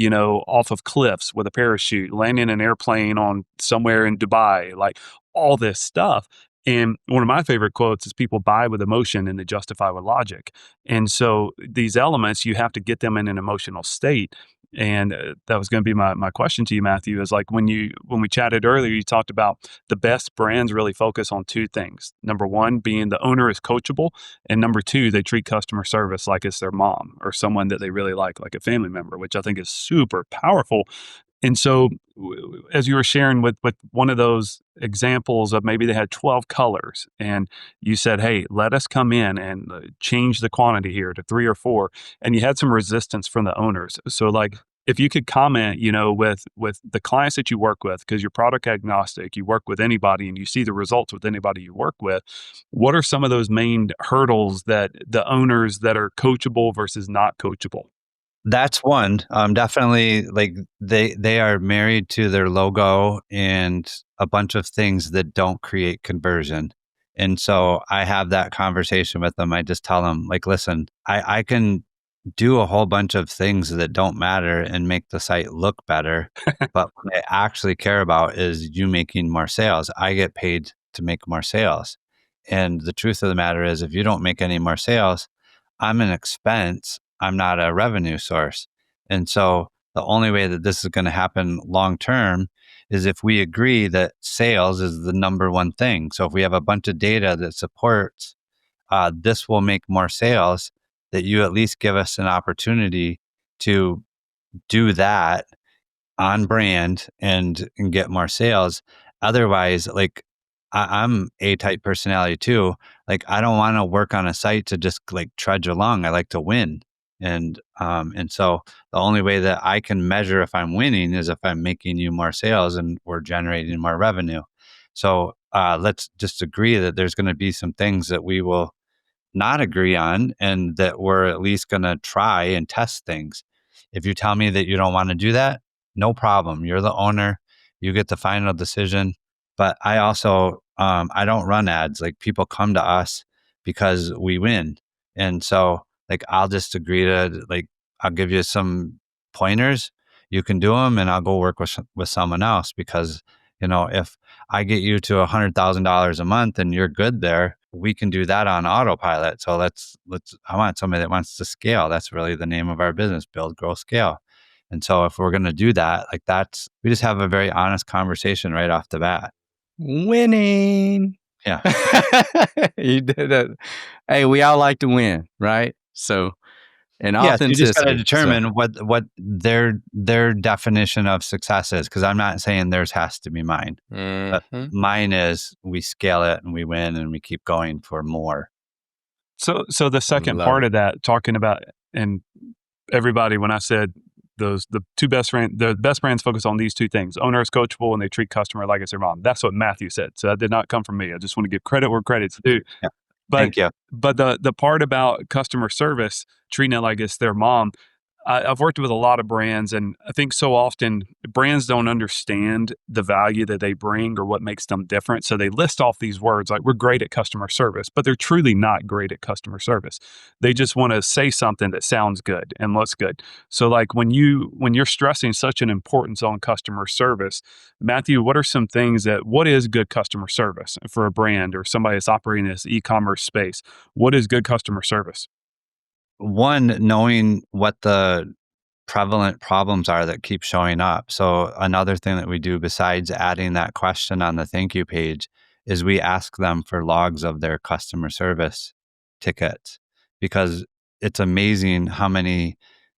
off of cliffs with a parachute, landing an airplane on somewhere in Dubai, like all this stuff. And one of my favorite quotes is people buy with emotion and they justify with logic. And so these elements, you have to get them in an emotional state. And that was going to be my question to you, Matthew, is like when we chatted earlier, you talked about the best brands really focus on two things. Number one, being the owner is coachable. And number two, they treat customer service like it's their mom or someone that they really like a family member, which I think is super powerful. And so as you were sharing with one of those examples of maybe they had 12 colors and you said, hey, let us come in and change the quantity here to 3 or 4. And you had some resistance from the owners. So like, if you could comment, with the clients that you work with, because you're product agnostic, you work with anybody and you see the results with anybody you work with, what are some of those main hurdles that the owners that are coachable versus not coachable? That's one. Definitely, like they are married to their logo and a bunch of things that don't create conversion. And so I have that conversation with them. I just tell them, like, listen, I can do a whole bunch of things that don't matter and make the site look better. But what I actually care about is you making more sales. I get paid to make more sales. And the truth of the matter is, if you don't make any more sales, I'm an expense. I'm not a revenue source. And so the only way that this is going to happen long term is if we agree that sales is the number one thing. So if we have a bunch of data that supports this will make more sales, that you at least give us an opportunity to do that on brand and get more sales. Otherwise, like I'm A-type personality too. Like I don't want to work on a site to just like trudge along. I like to win. And so the only way that I can measure if I'm winning is if I'm making you more sales and we're generating more revenue. So let's just agree that there's going to be some things that we will not agree on and that we're at least going to try and test things. If you tell me that you don't want to do that, no problem. You're the owner. You get the final decision. But I also, I don't run ads. Like people come to us because we win. And so like, I'll just agree to like, I'll give you some pointers. You can do them and I'll go work with someone else because, if I get you to $100,000 a month and you're good there, we can do that on autopilot. So I want somebody that wants to scale. That's really the name of our business, build, grow, scale. And so if we're going to do that, like we just have a very honest conversation right off the bat. Winning. Yeah. You did it. Hey, we all like to win, right? So, and authenticity. You just got to determine what their definition of success is. Because I'm not saying theirs has to be mine. But mine is we scale it and we win and we keep going for more. So the second part of that, talking about, and everybody, when I said the best brands focus on these two things: owner is coachable and they treat customer like it's their mom. That's what Matthew said. So that did not come from me. I just want to give credit where credit's due. Yeah. Thank you. But the part about customer service, treating it like it's their mom, I've worked with a lot of brands, and I think so often brands don't understand the value that they bring or what makes them different. So they list off these words like, we're great at customer service, but they're truly not great at customer service. They just want to say something that sounds good and looks good. So like when you're stressing such an importance on customer service, Matthew, what are some things what is good customer service for a brand or somebody that's operating in this e-commerce space? What is good customer service? One, knowing what the prevalent problems are that keep showing up. So another thing that we do besides adding that question on the thank you page is we ask them for logs of their customer service tickets, because it's amazing how many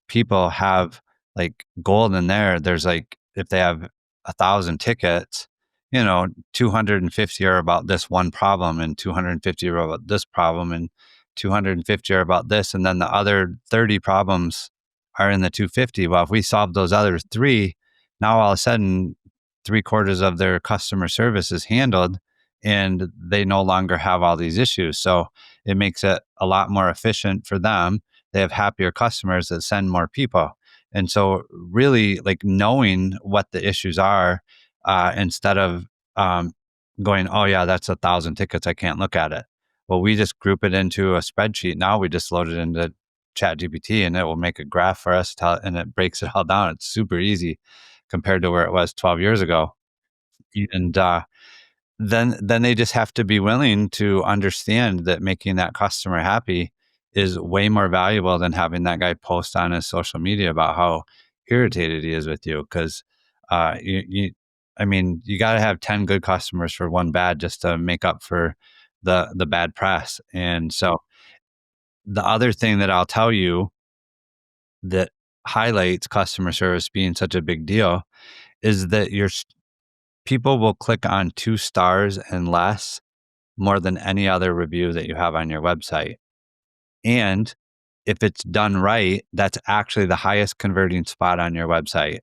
people have like gold in there. There's like, if they have 1,000 tickets, 250 are about this one problem and 250 are about this problem and 250 are about this. And then the other 30 problems are in the 250. Well, if we solve those other 3, now all of a sudden 3/4 of their customer service is handled and they no longer have all these issues. So it makes it a lot more efficient for them. They have happier customers that send more people. And so really like knowing what the issues are, instead of going, oh yeah, that's 1,000 tickets, I can't look at it. Well, we just group it into a spreadsheet. Now we just load it into Chat GPT and it will make a graph for us and it breaks it all down. It's super easy compared to where it was 12 years ago. And then they just have to be willing to understand that making that customer happy is way more valuable than having that guy post on his social media about how irritated he is with you. Because I mean, you got to have 10 good customers for one bad just to make up for the bad press. And so the other thing that I'll tell you that highlights customer service being such a big deal is that people will click on 2 stars and less more than any other review that you have on your website. And if it's done right, that's actually the highest converting spot on your website.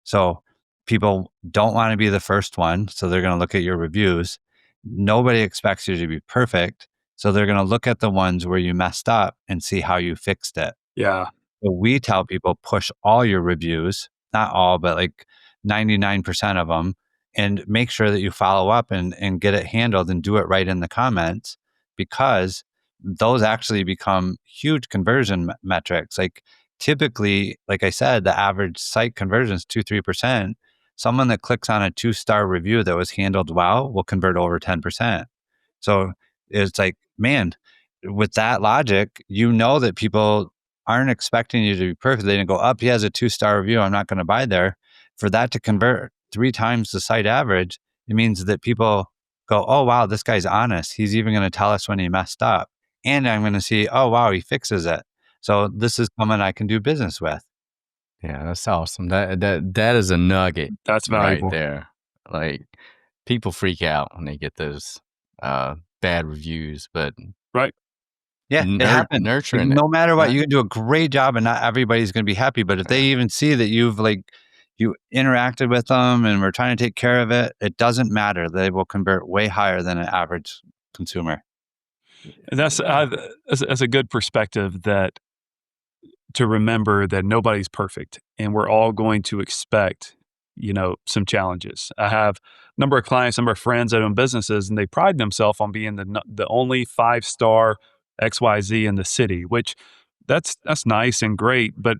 So people don't want to be the first one. So they're going to look at your reviews. Nobody expects you to be perfect. So they're going to look at the ones where you messed up and see how you fixed it. Yeah. So we tell people push all your reviews, not all, but like 99% of them, and make sure that you follow up and get it handled and do it right in the comments, because those actually become huge conversion metrics. Like typically, like I said, the average site conversion is 2-3%. Someone that clicks on a 2-star review that was handled well will convert over 10%. So it's like, man, with that logic, you know that people aren't expecting you to be perfect. They didn't go up, he has a 2-star review, I'm not going to buy there. For that to convert 3 times the site average, it means that people go, oh, wow, this guy's honest. He's even going to tell us when he messed up. And I'm going to see, oh, wow, he fixes it. So this is someone I can do business with. Yeah, that's awesome. That is a nugget. That's valuable. Right there. Like people freak out when they get those bad reviews, but Right. Yeah, it happens. Nurturing No it. matter what, you can do a great job and not everybody's going to be happy. But if they even see that you interacted with them and we're trying to take care of it, it doesn't matter. They will convert way higher than an average consumer. And that's a good perspective, that to remember that nobody's perfect and we're all going to expect, some challenges. I have a number of clients, number of friends that own businesses, and they pride themselves on being the only 5-star XYZ in the city, which that's nice and great. But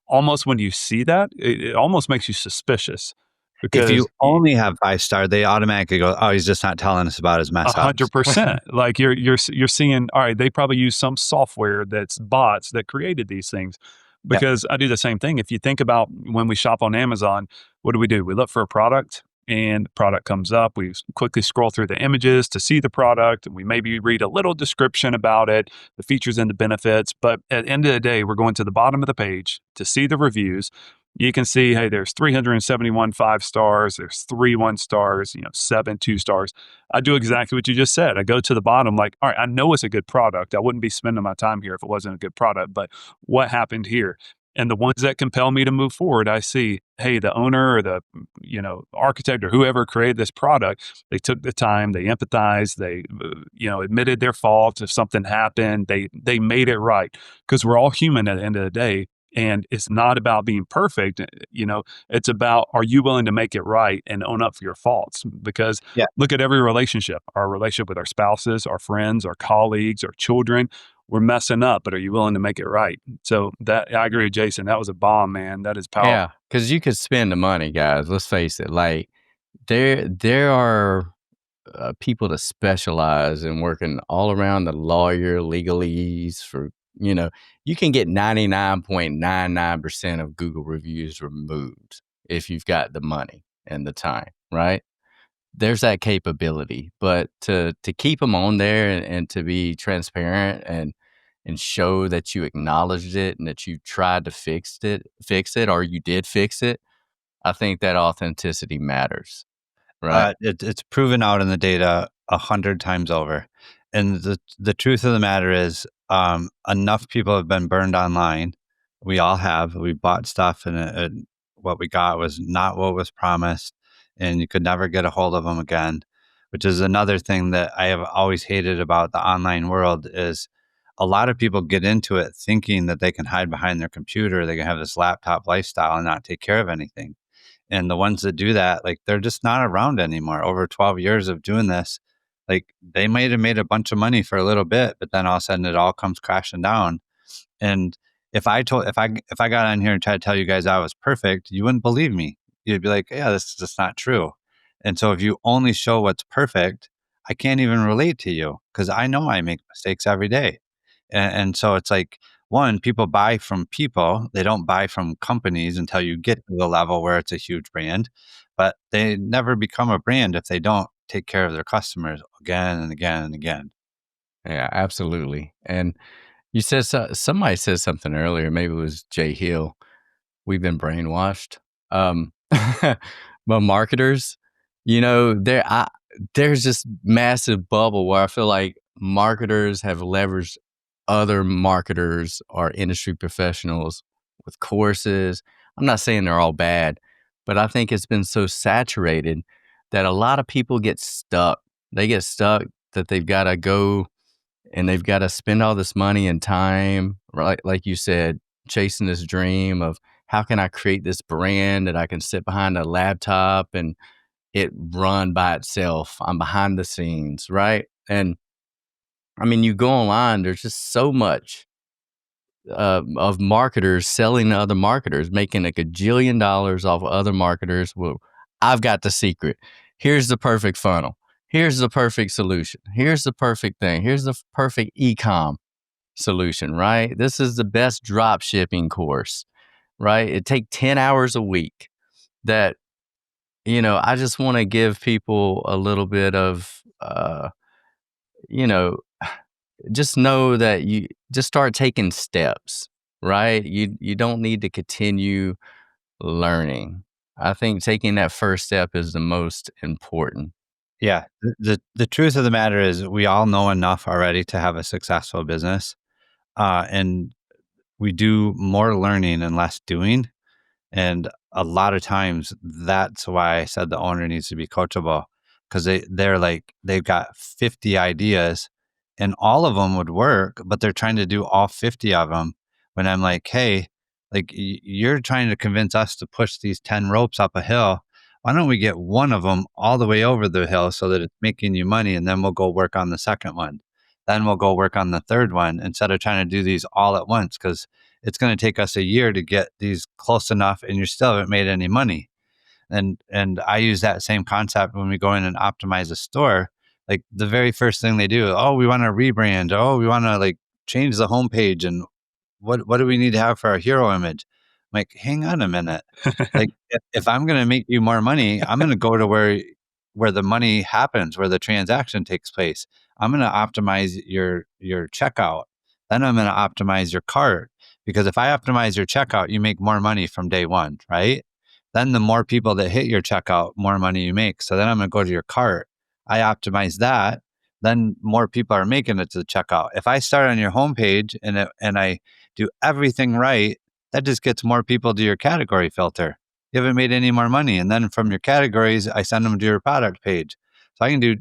almost when you see that, it almost makes you suspicious, If you because only have 5-star, they automatically go, oh, he's just not telling us about his mess ups. 100%. Like you're seeing, all right, they probably use some software that's bots that created these things. Yep. Because I do the same thing. If you think about when we shop on Amazon, what do? We look for a product and the product comes up. We quickly scroll through the images to see the product, and we maybe read a little description about it, the features and the benefits. But at the end of the day, we're going to the bottom of the page to see the reviews. You can see, hey, there's 371 5 stars, there's 3 1 stars, 7 2 stars. I do exactly what you just said. I go to the bottom, like, all right, I know it's a good product. I wouldn't be spending my time here if it wasn't a good product, but what happened here? And the ones that compel me to move forward, I see, hey, the owner or the, architect or whoever created this product, they took the time, they empathized, they, admitted their fault. If something happened, they made it right, because we're all human at the end of the day. And it's not about being perfect. It's about, are you willing to make it right and own up for your faults? Because look at every relationship, our relationship with our spouses, our friends, our colleagues, our children. We're messing up, but are you willing to make it right? So that, I agree with Jason. That was a bomb, man. That is powerful. Yeah, because you could spend the money, guys. Let's face it. Like there are people that specialize in working all around the lawyer legalese for, you can get 99.99% of Google reviews removed if you've got the money and the time, right? There's that capability, but to keep them on there and to be transparent and show that you acknowledged it and that you tried to fix it, or you did fix it, I think that authenticity matters. Right. It's proven out in the data 100 times over. And the truth of the matter is, enough people have been burned online. We all have. We bought stuff and what we got was not what was promised, and you could never get a hold of them again. which is another thing that I have always hated about the online world is a lot of people get into it thinking that they can hide behind their computer, they can have this laptop lifestyle and not take care of anything. And the ones that do that, like they're just not around anymore. Over 12 years of doing this, like they might have made a bunch of money for a little bit, but then all of a sudden it all comes crashing down. And if I got on here and tried to tell you guys I was perfect, you wouldn't believe me. You'd be like, yeah, this is just not true. And so if you only show what's perfect, I can't even relate to you because I know I make mistakes every day. And so it's like, one, people buy from people. They don't buy from companies until you get to the level where it's a huge brand, but they never become a brand if they don't take care of their customers again and again and again. Yeah, absolutely. And you said somebody said something earlier. Maybe it was Jay Hill. We've been brainwashed. But marketers, there's this massive bubble where I feel like marketers have leveraged other marketers or industry professionals with courses. I'm not saying they're all bad, but I think it's been so saturated that a lot of people get stuck. They get stuck that they've got to go and they've got to spend all this money and time, right? Like you said, chasing this dream of how can I create this brand that I can sit behind a laptop and it run by itself. I'm behind the scenes, right? And I mean, you go online, there's just so much of marketers selling to other marketers, making a gajillion dollars off of other marketers. Well, I've got the secret. Here's the perfect funnel. Here's the perfect solution. Here's the perfect thing. Here's the perfect e-com solution, right? This is the best drop shipping course, right? It take 10 hours a week. That, I just want to give people a little bit of, you know, just know that you just start taking steps, right? You don't need to continue learning. I think taking that first step is the most important. Yeah. The truth of the matter is we all know enough already to have a successful business. And we do more learning and less doing. And a lot of times that's why I said the owner needs to be coachable because they're like, they've got 50 ideas and all of them would work, but they're trying to do all 50 of them. When I'm like, hey, like you're trying to convince us to push these 10 ropes up a hill. Why don't we get one of them all the way over the hill so that it's making you money? And then we'll go work on the second one. Then we'll go work on the third one instead of trying to do these all at once. Cause it's going to take us a year to get these close enough and you still haven't made any money. And I use that same concept when we go in and optimize a store. Like the very first thing they do, oh, we want to rebrand. Oh, we want to like change the homepage. And what do we need to have for our hero image? I'm like, hang on a minute. Like if I'm going to make you more money, I'm going to go to where the money happens, where the transaction takes place. I'm going to optimize your checkout. Then I'm going to optimize your cart. Because if I optimize your checkout, you make more money from day one, right? Then the more people that hit your checkout, more money you make. So then I'm going to go to your cart. I optimize that. Then more people are making it to the checkout. If I start on your homepage and I do everything right, that just gets more people to your category filter. You haven't made any more money. And then from your categories, I send them to your product page. So I can do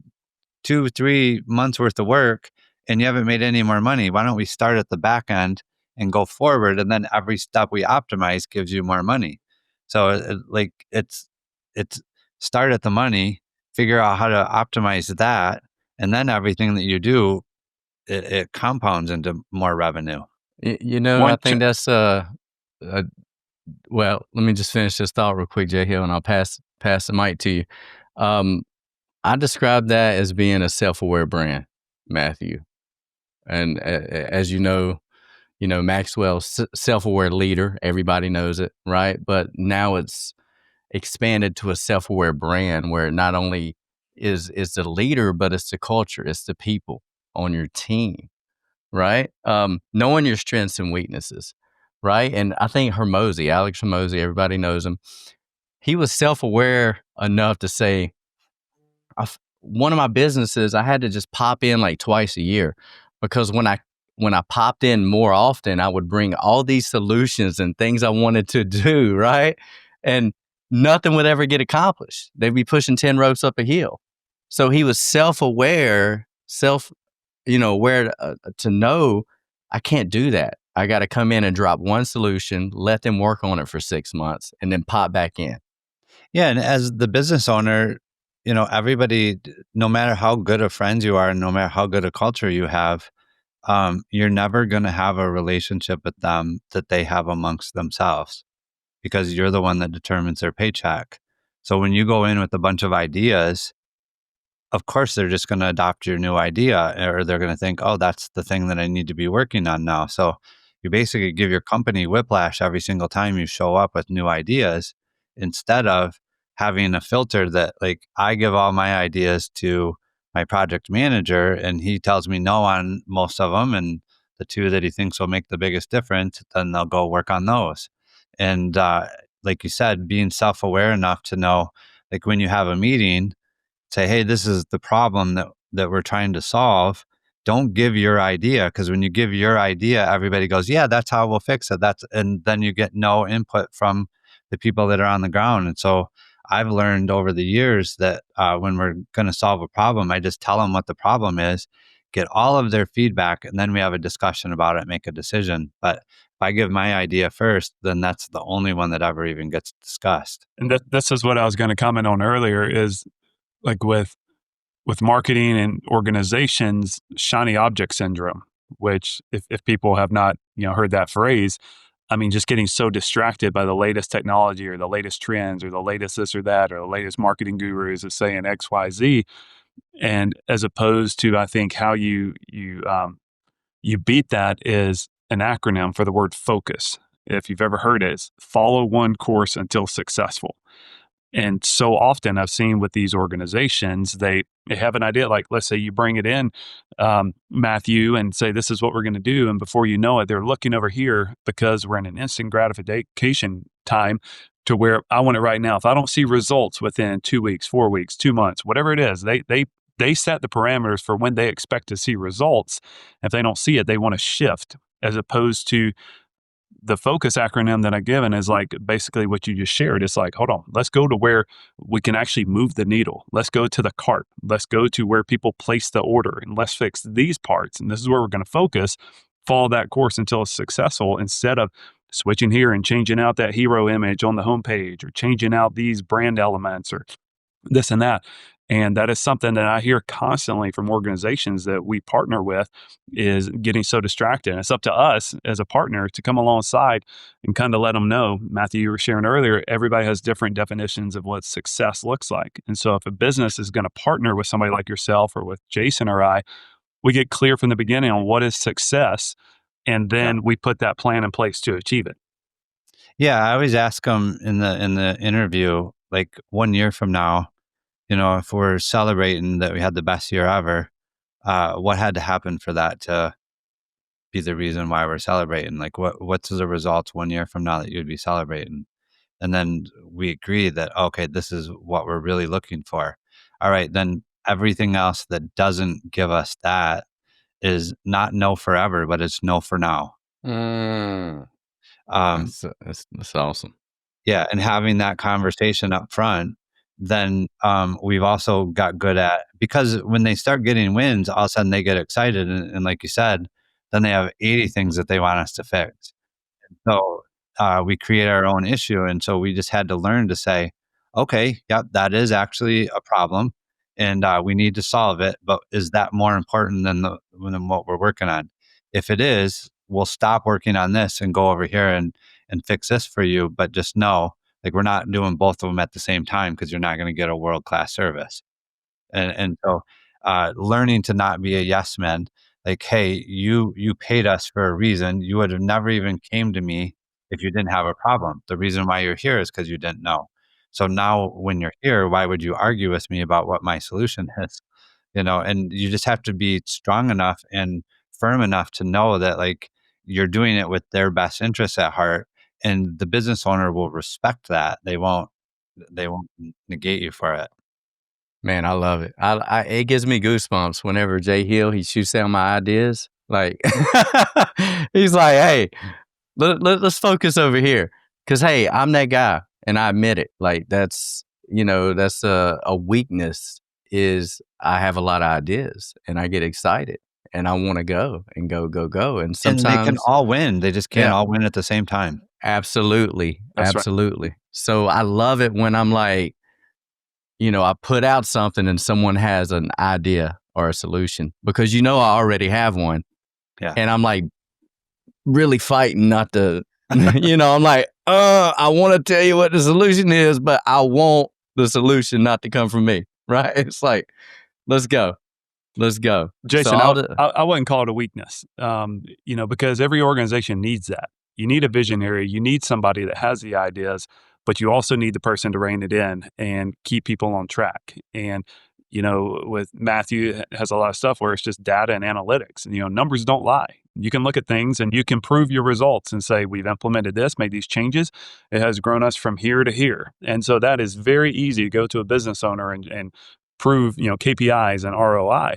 2-3 months worth of work and you haven't made any more money. Why don't we start at the back end and go forward? And then every step we optimize gives you more money. So it's start at the money, figure out how to optimize that. And then everything that you do, it compounds into more revenue. I think that's well, let me just finish this thought real quick, Jay Hill, and I'll pass the mic to you. I describe that as being a self-aware brand, Matthew. And as you know, Maxwell's self-aware leader. Everybody knows it, right? But now it's expanded to a self-aware brand where not only is the leader, but it's the culture, it's the people on your team, right? Knowing your strengths and weaknesses, right? And I think Alex Hormozy, everybody knows him. He was self-aware enough to say, one of my businesses, I had to just pop in like twice a year because when I popped in more often, I would bring all these solutions and things I wanted to do, right? And nothing would ever get accomplished. They'd be pushing 10 ropes up a hill. So he was self-aware, aware to know I can't do that. I got to come in and drop one solution, let them work on it for 6 months, and then pop back in. Yeah, and as the business owner, everybody, no matter how good of friends you are, and no matter how good a culture you have, you're never going to have a relationship with them that they have amongst themselves, because you're the one that determines their paycheck. So when you go in with a bunch of ideas, of course they're just going to adopt your new idea, or they're going to think, oh, that's the thing that I need to be working on now. So you basically give your company whiplash every single time you show up with new ideas, instead of having a filter that, like, I give all my ideas to my project manager and he tells me no on most of them, and the two that he thinks will make the biggest difference, then they'll go work on those. And like you said, being self-aware enough to know, like, when you have a meeting, say, hey, this is the problem that we're trying to solve. Don't give your idea, because when you give your idea, everybody goes, yeah, that's how we'll fix it. And then you get no input from the people that are on the ground. And so I've learned over the years that when we're going to solve a problem, I just tell them what the problem is, get all of their feedback, and then we have a discussion about it, make a decision. But if I give my idea first, then that's the only one that ever even gets discussed. And this is what I was going to comment on earlier, is like with marketing and organizations, shiny object syndrome, which if people have not, heard that phrase, I mean, just getting so distracted by the latest technology or the latest trends or the latest this or that, or the latest marketing gurus is saying X, Y, Z. And as opposed to, I think how you beat that is an acronym for the word focus. If you've ever heard it, it's follow one course until successful. And so often I've seen with these organizations, they have an idea, like, let's say you bring it in, Matthew, and say, this is what we're going to do. And before you know it, they're looking over here because we're in an instant gratification time to where I want it right now. If I don't see results within 2 weeks, 4 weeks, 2 months, whatever it is, they set the parameters for when they expect to see results. If they don't see it, they want to shift, as opposed to the focus acronym that I've given is like basically what you just shared. It's like, hold on, let's go to where we can actually move the needle. Let's go to the cart. Let's go to where people place the order, and let's fix these parts. And this is where we're going to focus, follow that course until it's successful, instead of switching here and changing out that hero image on the homepage, or changing out these brand elements, or this and that. And that is something that I hear constantly from organizations that we partner with, is getting so distracted. And it's up to us as a partner to come alongside and kind of let them know, Matthew, you were sharing earlier, everybody has different definitions of what success looks like. And so if a business is going to partner with somebody like yourself or with Jason or I, we get clear from the beginning on what is success, and then we put that plan in place to achieve it. Yeah, I always ask them in the interview, like, 1 year from now, if we're celebrating that we had the best year ever, what had to happen for that to be the reason why we're celebrating? Like, what's the results 1 year from now that you'd be celebrating? And then we agree that, okay, this is what we're really looking for. All right, then everything else that doesn't give us that is not no forever, but it's no for now. That's awesome. Yeah, and having that conversation up front, then we've also got good at, because when they start getting wins, all of a sudden they get excited, and like you said, then they have 80 things that they want us to fix. So we create our own issue, and so we just had to learn to say, okay, yep, that is actually a problem, and we need to solve it. But is that more important than what we're working on? If it is, we'll stop working on this and go over here and fix this for you. But just know, like, we're not doing both of them at the same time, because you're not going to get a world-class service. And so learning to not be a yes man, like, hey, you paid us for a reason. You would have never even came to me if you didn't have a problem. The reason why you're here is because you didn't know. So now when you're here, why would you argue with me about what my solution is? And you just have to be strong enough and firm enough to know that, like, you're doing it with their best interests at heart, and the business owner will respect that. They won't negate you for it. Man, I love it. It gives me goosebumps whenever Jay Hill, he shoots down my ideas. Like, he's like, hey, let's focus over here. Because, hey, I'm that guy, and I admit it. Like, that's a weakness is I have a lot of ideas and I get excited and I want to go and go. And And they can sometimes, all win. They just can't yeah, all win at the same time. absolutely. That's right. Absolutely. So I love it when I'm like, I put out something and someone has an idea or a solution because, I already have one. Yeah. And I'm like really fighting not to, I'm like, I want to tell you what the solution is, but I want the solution not to come from me. Right. It's like, let's go. Jason, So I wouldn't call it a weakness, because every organization needs that. You need a visionary. You need somebody that has the ideas, but you also need the person to rein it in and keep people on track. And, with Matthew has a lot of stuff where it's just data and analytics. And, numbers don't lie. You can look at things and you can prove your results and say, we've implemented this, made these changes. It has grown us from here to here. And so that is very easy to go to a business owner and prove, KPIs and ROI.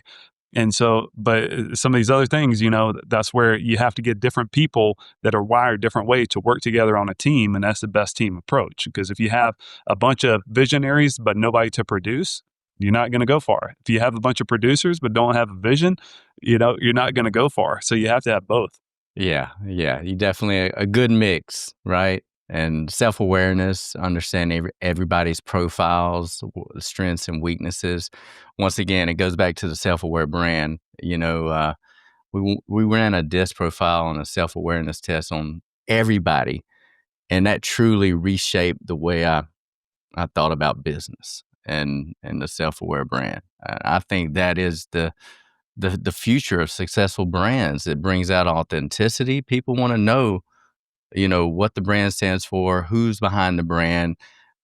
And so, but some of these other things, that's where you have to get different people that are wired different ways to work together on a team. And that's the best team approach. Because if you have a bunch of visionaries, but nobody to produce, you're not going to go far. If you have a bunch of producers, but don't have a vision, you're not going to go far. So you have to have both. Yeah. You definitely a good mix, right? And self-awareness, understanding everybody's profiles, strengths and weaknesses. Once again, it goes back to the self-aware brand. We ran a DISC profile and a self-awareness test on everybody, and that truly reshaped the way I thought about business and the self-aware brand. I think that is the future of successful brands. It brings out authenticity. People want to know, what the brand stands for, who's behind the brand.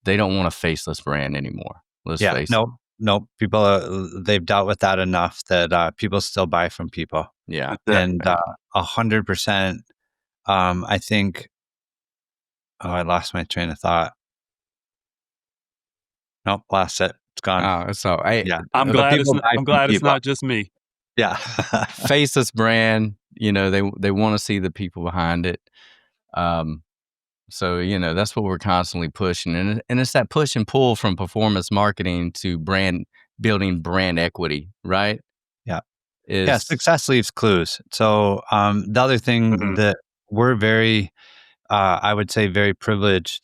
They don't want a faceless brand anymore. Let's face it. No. People, they've dealt with that enough that people still buy from people. Yeah. And 100%, I think, I lost my train of thought. Nope, lost it. It's gone. Oh, so Yeah. I'm glad it's not just me. Yeah. faceless brand, they want to see the people behind it. So, that's what we're constantly pushing. And it's that push and pull from performance marketing to building brand equity, right? Yeah. Success leaves clues. So the other thing that we're very, I would say very privileged.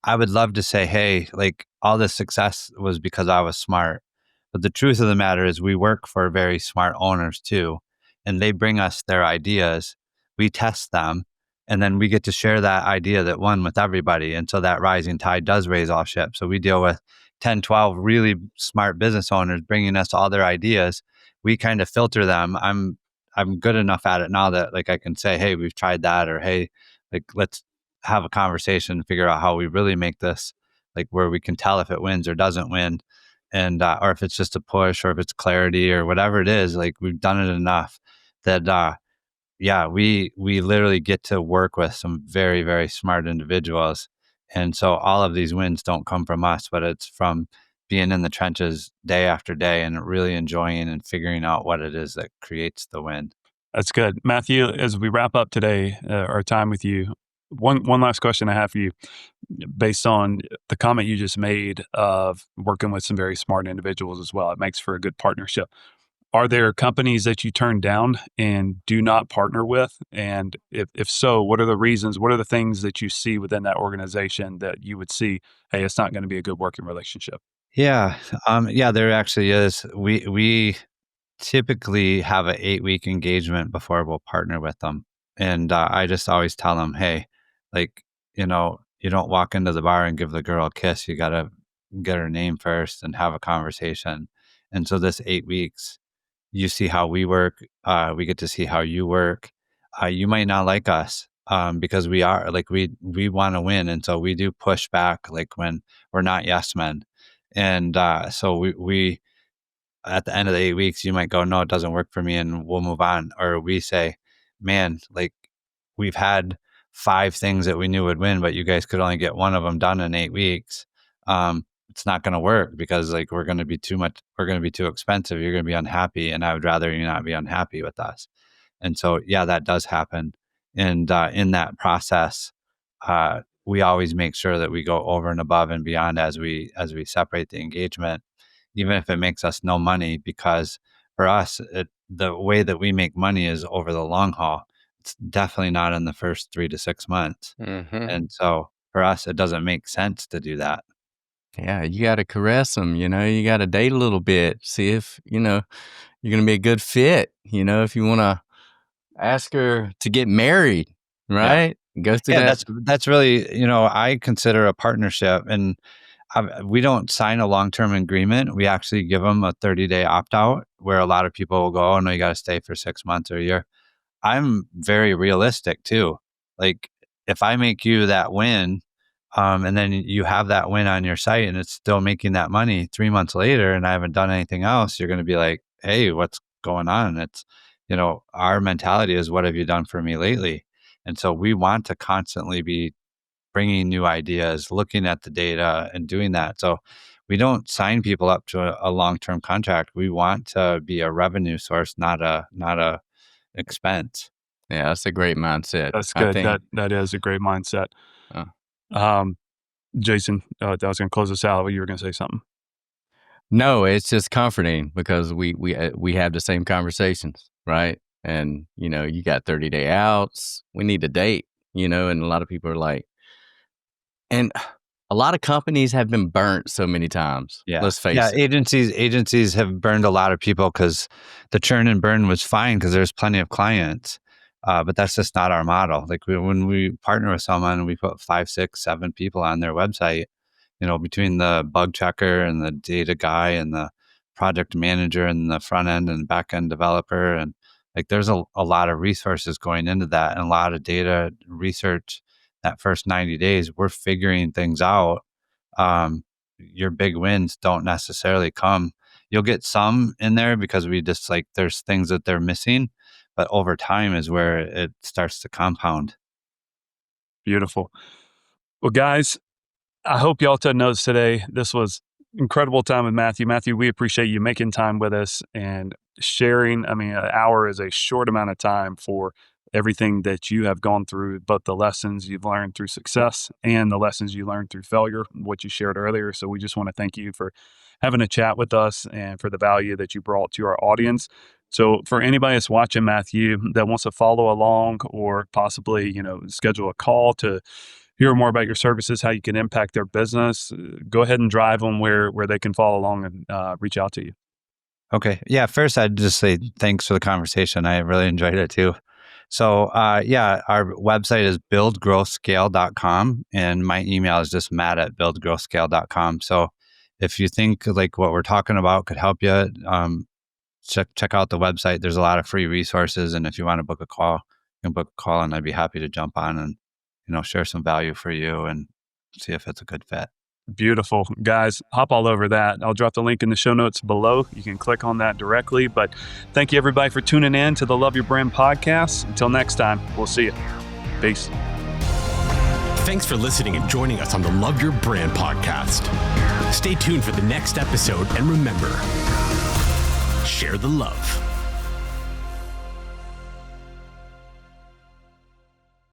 I would love to say, hey, like all this success was because I was smart. But the truth of the matter is we work for very smart owners too. And they bring us their ideas. We test them. And then we get to share that idea that won with everybody. And so that rising tide does raise all ships. So we deal with 10, 12 really smart business owners bringing us all their ideas. We kind of filter them. I'm good enough at it now that like I can say, hey, we've tried that, or hey, like let's have a conversation and figure out how we really make this, like where we can tell if it wins or doesn't win, and or if it's just a push or if it's clarity or whatever it is. Like we've done it enough that we literally get to work with some very, very smart individuals. And so all of these wins don't come from us, but it's from being in the trenches day after day and really enjoying and figuring out what it is that creates the win. That's good. Matthew, as we wrap up today, our time with you, one last question I have for you, based on the comment you just made of working with some very smart individuals as well. It makes for a good partnership. Are there companies that you turn down and do not partner with? And if so, what are the reasons? What are the things that you see within that organization that you would see, hey, it's not going to be a good working relationship? Yeah. There actually is. We typically have an 8-week engagement before we'll partner with them. And I just always tell them, hey, like, you don't walk into the bar and give the girl a kiss. You got to get her name first and have a conversation. And so this 8 weeks, you see how we work. We get to see how you work. You might not like us because we are like, we want to win. And so we do push back like when we're not yes men. And so we at the end of the 8 weeks, you might go, no, it doesn't work for me, and we'll move on. Or we say, man, like we've had 5 things that we knew would win, but you guys could only get one of them done in 8 weeks. It's not going to work because like we're going to be too expensive. You're going to be unhappy, and I would rather you not be unhappy with us. And so, yeah, that does happen. And in that process, we always make sure that we go over and above and beyond as we separate the engagement. even if it makes us no money, because for us, the way that we make money is over the long haul. It's definitely not in the first 3 to 6 months. Mm-hmm. And so for us, it doesn't make sense to do that. Yeah, you got to caress them, you got to date a little bit, see if, you're going to be a good fit, if you want to ask her to get married, Yeah. right? Go through Yeah, that. that's really, I consider a partnership, and we don't sign a long-term agreement. We actually give them a 30-day opt-out, where a lot of people will go, oh, no, you got to stay for 6 months or a year. I'm very realistic too. Like, if I make you that win, and then you have that win on your site and it's still making that money 3 months later and I haven't done anything else, you're going to be like, hey, what's going on? It's, our mentality is, what have you done for me lately? And so we want to constantly be bringing new ideas, looking at the data and doing that. So we don't sign people up to a long-term contract. We want to be a revenue source, not a expense. Yeah, that's a great mindset. That's I good. think. That is a great mindset. Uh, Jason, I was going to close this out. You were going to say something. No, it's just comforting because we have the same conversations, right? And you got 30-day outs. We need to date, and a lot of people are like, and a lot of companies have been burnt so many times. Yeah. Let's face Yeah. it. Agencies have burned a lot of people because the churn and burn was fine because there's plenty of clients. But that's just not our model. Like, when we partner with someone, we put 5, 6, 7 people on their website, between the bug checker and the data guy and the project manager and the front end and back end developer. And like, there's a lot of resources going into that, and a lot of data research. That first 90 days, we're figuring things out. Your big wins don't necessarily come. You'll get some in there because we just, like, there's things that they're missing, but over time is where it starts to compound. Beautiful. Well, guys, I hope y'all took notes today. This was incredible time with Matthew. Matthew, we appreciate you making time with us and sharing. I mean, an hour is a short amount of time for everything that you have gone through, both the lessons you've learned through success and the lessons you learned through failure, what you shared earlier. So we just want to thank you for having a chat with us and for the value that you brought to our audience. So for anybody that's watching, Matthew, that wants to follow along or possibly, schedule a call to hear more about your services, how you can impact their business, go ahead and drive them where they can follow along and reach out to you. Okay. Yeah. First, I'd just say thanks for the conversation. I really enjoyed it too. So, our website is buildgrowthscale.com, and my email is just matt@buildgrowthscale.com. So if you think like what we're talking about could help you, check out the website. There's a lot of free resources. And if you want to book a call, you can book a call, and I'd be happy to jump on and, share some value for you and see if it's a good fit. Beautiful. Guys, hop all over that. I'll drop the link in the show notes below. You can click on that directly. But thank you, everybody, for tuning in to the Love Your Brand podcast. Until next time, we'll see you. Peace. Thanks for listening and joining us on the Love Your Brand podcast. Stay tuned for the next episode, and remember, share the love.